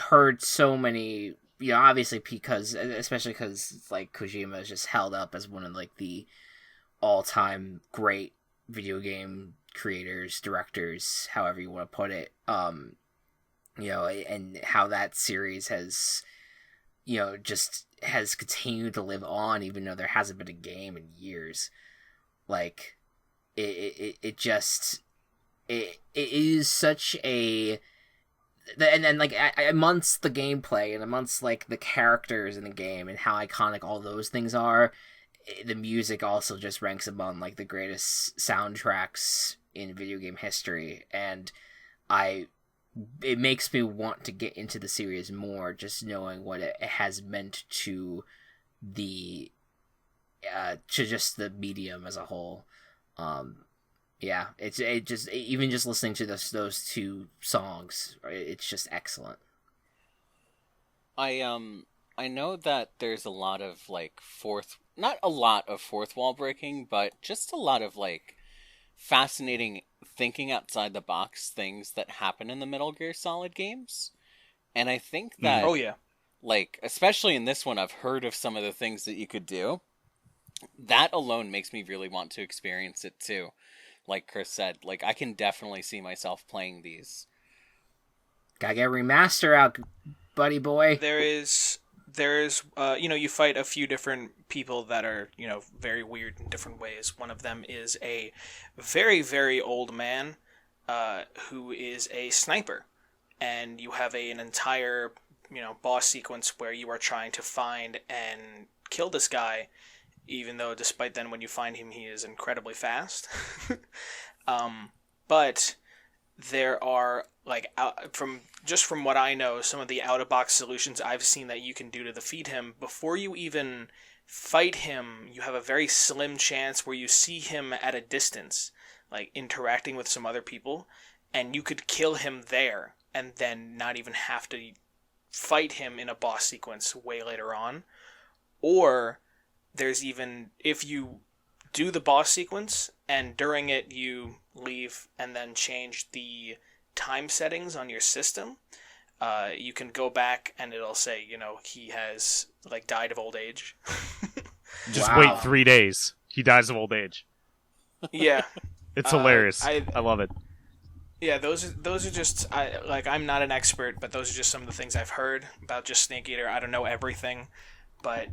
heard so many, obviously especially because like Kojima is just held up as one of like the all-time great video game creators, directors, however you want to put it. And how that series has, just has continued to live on even though there hasn't been a game in years. Like it is such a, and then like amongst the gameplay and amongst like the characters in the game and how iconic all those things are, the music also just ranks among like the greatest soundtracks in video game history, and it makes me want to get into the series more, just knowing what it has meant to the just the medium as a whole. Yeah, it just even just listening to those two songs, it's just excellent. I know that there's a lot of like not a lot of fourth wall breaking, but just a lot of like fascinating thinking outside the box things that happen in the Metal Gear Solid games. And I think that like especially in this one, I've heard of some of the things that you could do. That alone makes me really want to experience it too. Like Chris said, like I can definitely see myself playing these. Gotta get a remaster out, buddy boy. There's you fight a few different people that are, very weird in different ways. One of them is a very, very old man who is a sniper. And you have an entire, boss sequence where you are trying to find and kill this guy, even though despite then when you find him, he is incredibly fast. But there are, like, from what I know, some of the out-of-box solutions I've seen that you can do to defeat him. Before you even fight him, you have a very slim chance where you see him at a distance, like, interacting with some other people, and you could kill him there, and then not even have to fight him in a boss sequence way later on. Or there's even, if you do the boss sequence, and during it you leave and then change the time settings on your system, you can go back and it'll say, he has like died of old age. Just wait 3 days. He dies of old age. Yeah. It's hilarious. I love it. Yeah, those are just, I'm not an expert, but those are just some of the things I've heard about just Snake Eater. I don't know everything, but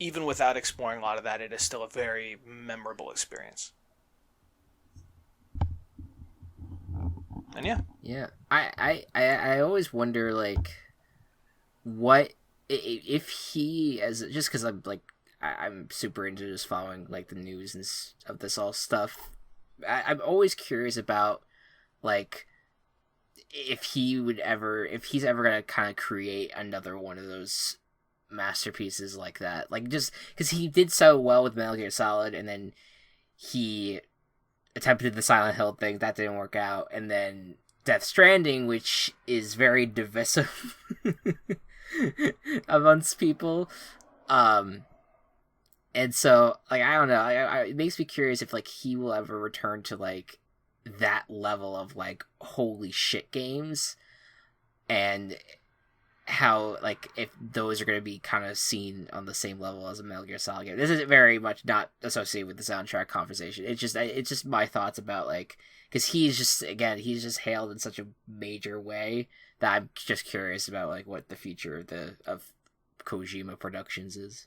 even without exploring a lot of that, it is still a very memorable experience. And yeah, I always wonder, like, what if he, as just because I'm super into just following like the news and of this all stuff. I'm always curious about, like, if he's ever gonna kind of create another one of those masterpieces like that, like, just because he did so well with Metal Gear Solid, and then he attempted the Silent Hill thing, that didn't work out, and then Death Stranding, which is very divisive. amongst people. And so, like, I don't know. It makes me curious if, like, he will ever return to, like, that level of, like, holy shit games. And how, like, if those are going to be kind of seen on the same level as a Metal Gear Solid game. This is very much not associated with the soundtrack conversation. It's just my thoughts about, like, because he's just hailed in such a major way that I'm just curious about, like, what the future of Kojima Productions is.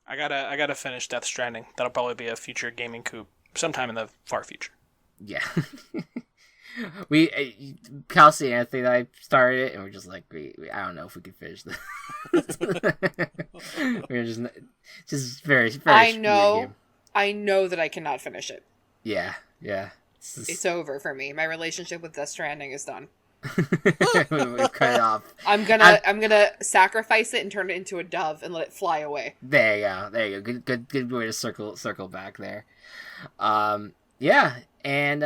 I gotta finish Death Stranding. That'll probably be a future Gaming Coop sometime in the far future. Yeah. Kelsey and Anthony and I started it, and we're just like, I don't know if we can finish this. We're just very, very. I know that I cannot finish it. Yeah. It's over for me. My relationship with Death Stranding is done. We've cut it off. I'm gonna sacrifice it and turn it into a dove and let it fly away. There you go. Good way to circle back there. Yeah. And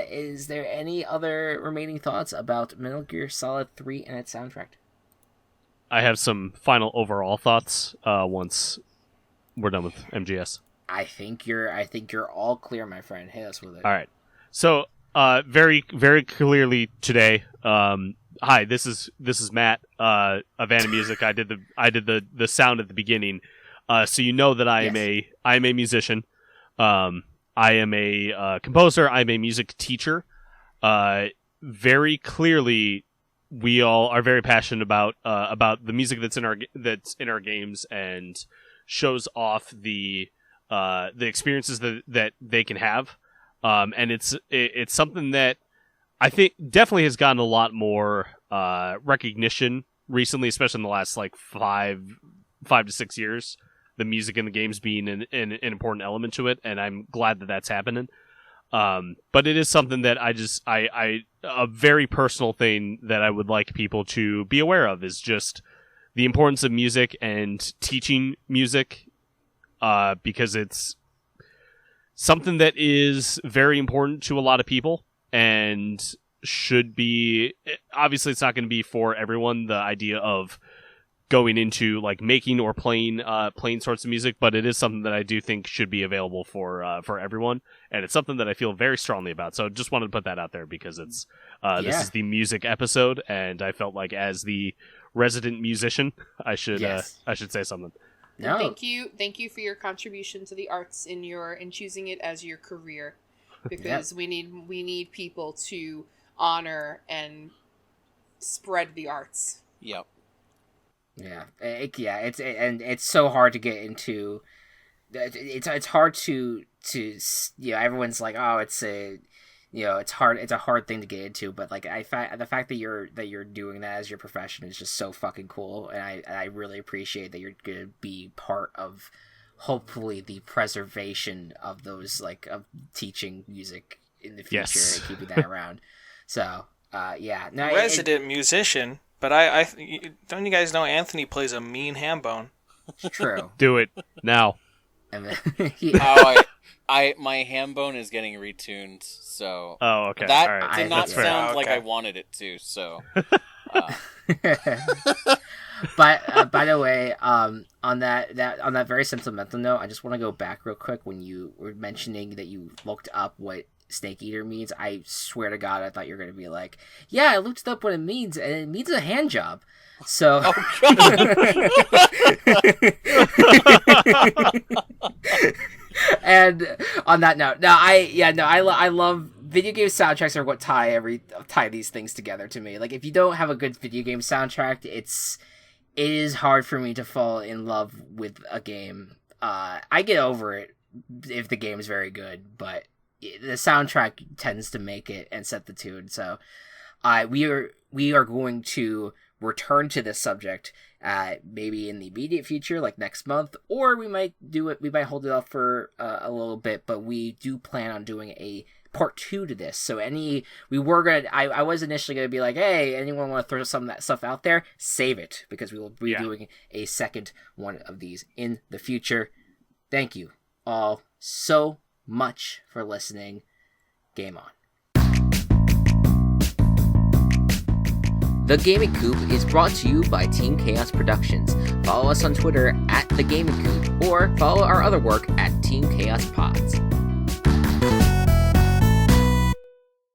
is there any other remaining thoughts about Metal Gear Solid 3 and its soundtrack? I have some final overall thoughts once we're done with MGS. I think you're all clear, my friend. Hit us with it. All right. So, very, very clearly today. Hi, this is Matt of Animusic. I did the sound at the beginning, so you know that I am a musician. I am a composer. I'm a music teacher. Very clearly, we all are very passionate about the music that's in our games and shows off the experiences that they can have. And it's something that I think definitely has gotten a lot more recognition recently, especially in the last like 5 to 6 years. The music in the games being an important element to it, and I'm glad that that's happening. But it is something that a very personal thing that I would like people to be aware of is just the importance of music and teaching music, because it's something that is very important to a lot of people and should be. Obviously, it's not going to be for everyone. The idea of going into like making or playing sorts of music, but it is something that I do think should be available for everyone, and it's something that I feel very strongly about. So just wanted to put that out there because it's this is the music episode, and I felt like as the resident musician, I should say something. No. Thank you for your contribution to the arts in choosing it as your career, because we need people to honor and spread the arts. Yep. Yeah, it's so hard to get into. It's hard to everyone's like, oh, it's hard. It's a hard thing to get into, but like the fact that you're doing that as your profession is just so fucking cool, and I really appreciate that you're gonna be part of hopefully the preservation of those of teaching music in the future and keeping that around. So resident musician. But I don't you guys know Anthony plays a mean ham bone? True. Do it now. And then, my ham bone is getting retuned, so okay. That did not sound like I wanted it to. So, but by the way, on that very sentimental note, I just want to go back real quick when you were mentioning that you looked up what Snake Eater means. I swear to God, I thought you were going to be like, yeah, I looked up what it means, and it means a hand job. So, and on that note, I love video game soundtracks are what tie these things together to me. Like, if you don't have a good video game soundtrack, it is hard for me to fall in love with a game. I get over it if the game is very good, but the soundtrack tends to make it and set the tune. So we are going to return to this subject maybe in the immediate future, like next month, or we might hold it off for a little bit, but we do plan on doing a part 2 to this. So I was initially going to be like, hey, anyone want to throw some of that stuff out there? Save it, because we will be doing a second one of these in the future. Thank you all so much for listening. Game on. The Gaming Coop is brought to you by Team Chaos Productions. Follow us on Twitter at The Gaming Coop, or follow our other work at Team Chaos Pods.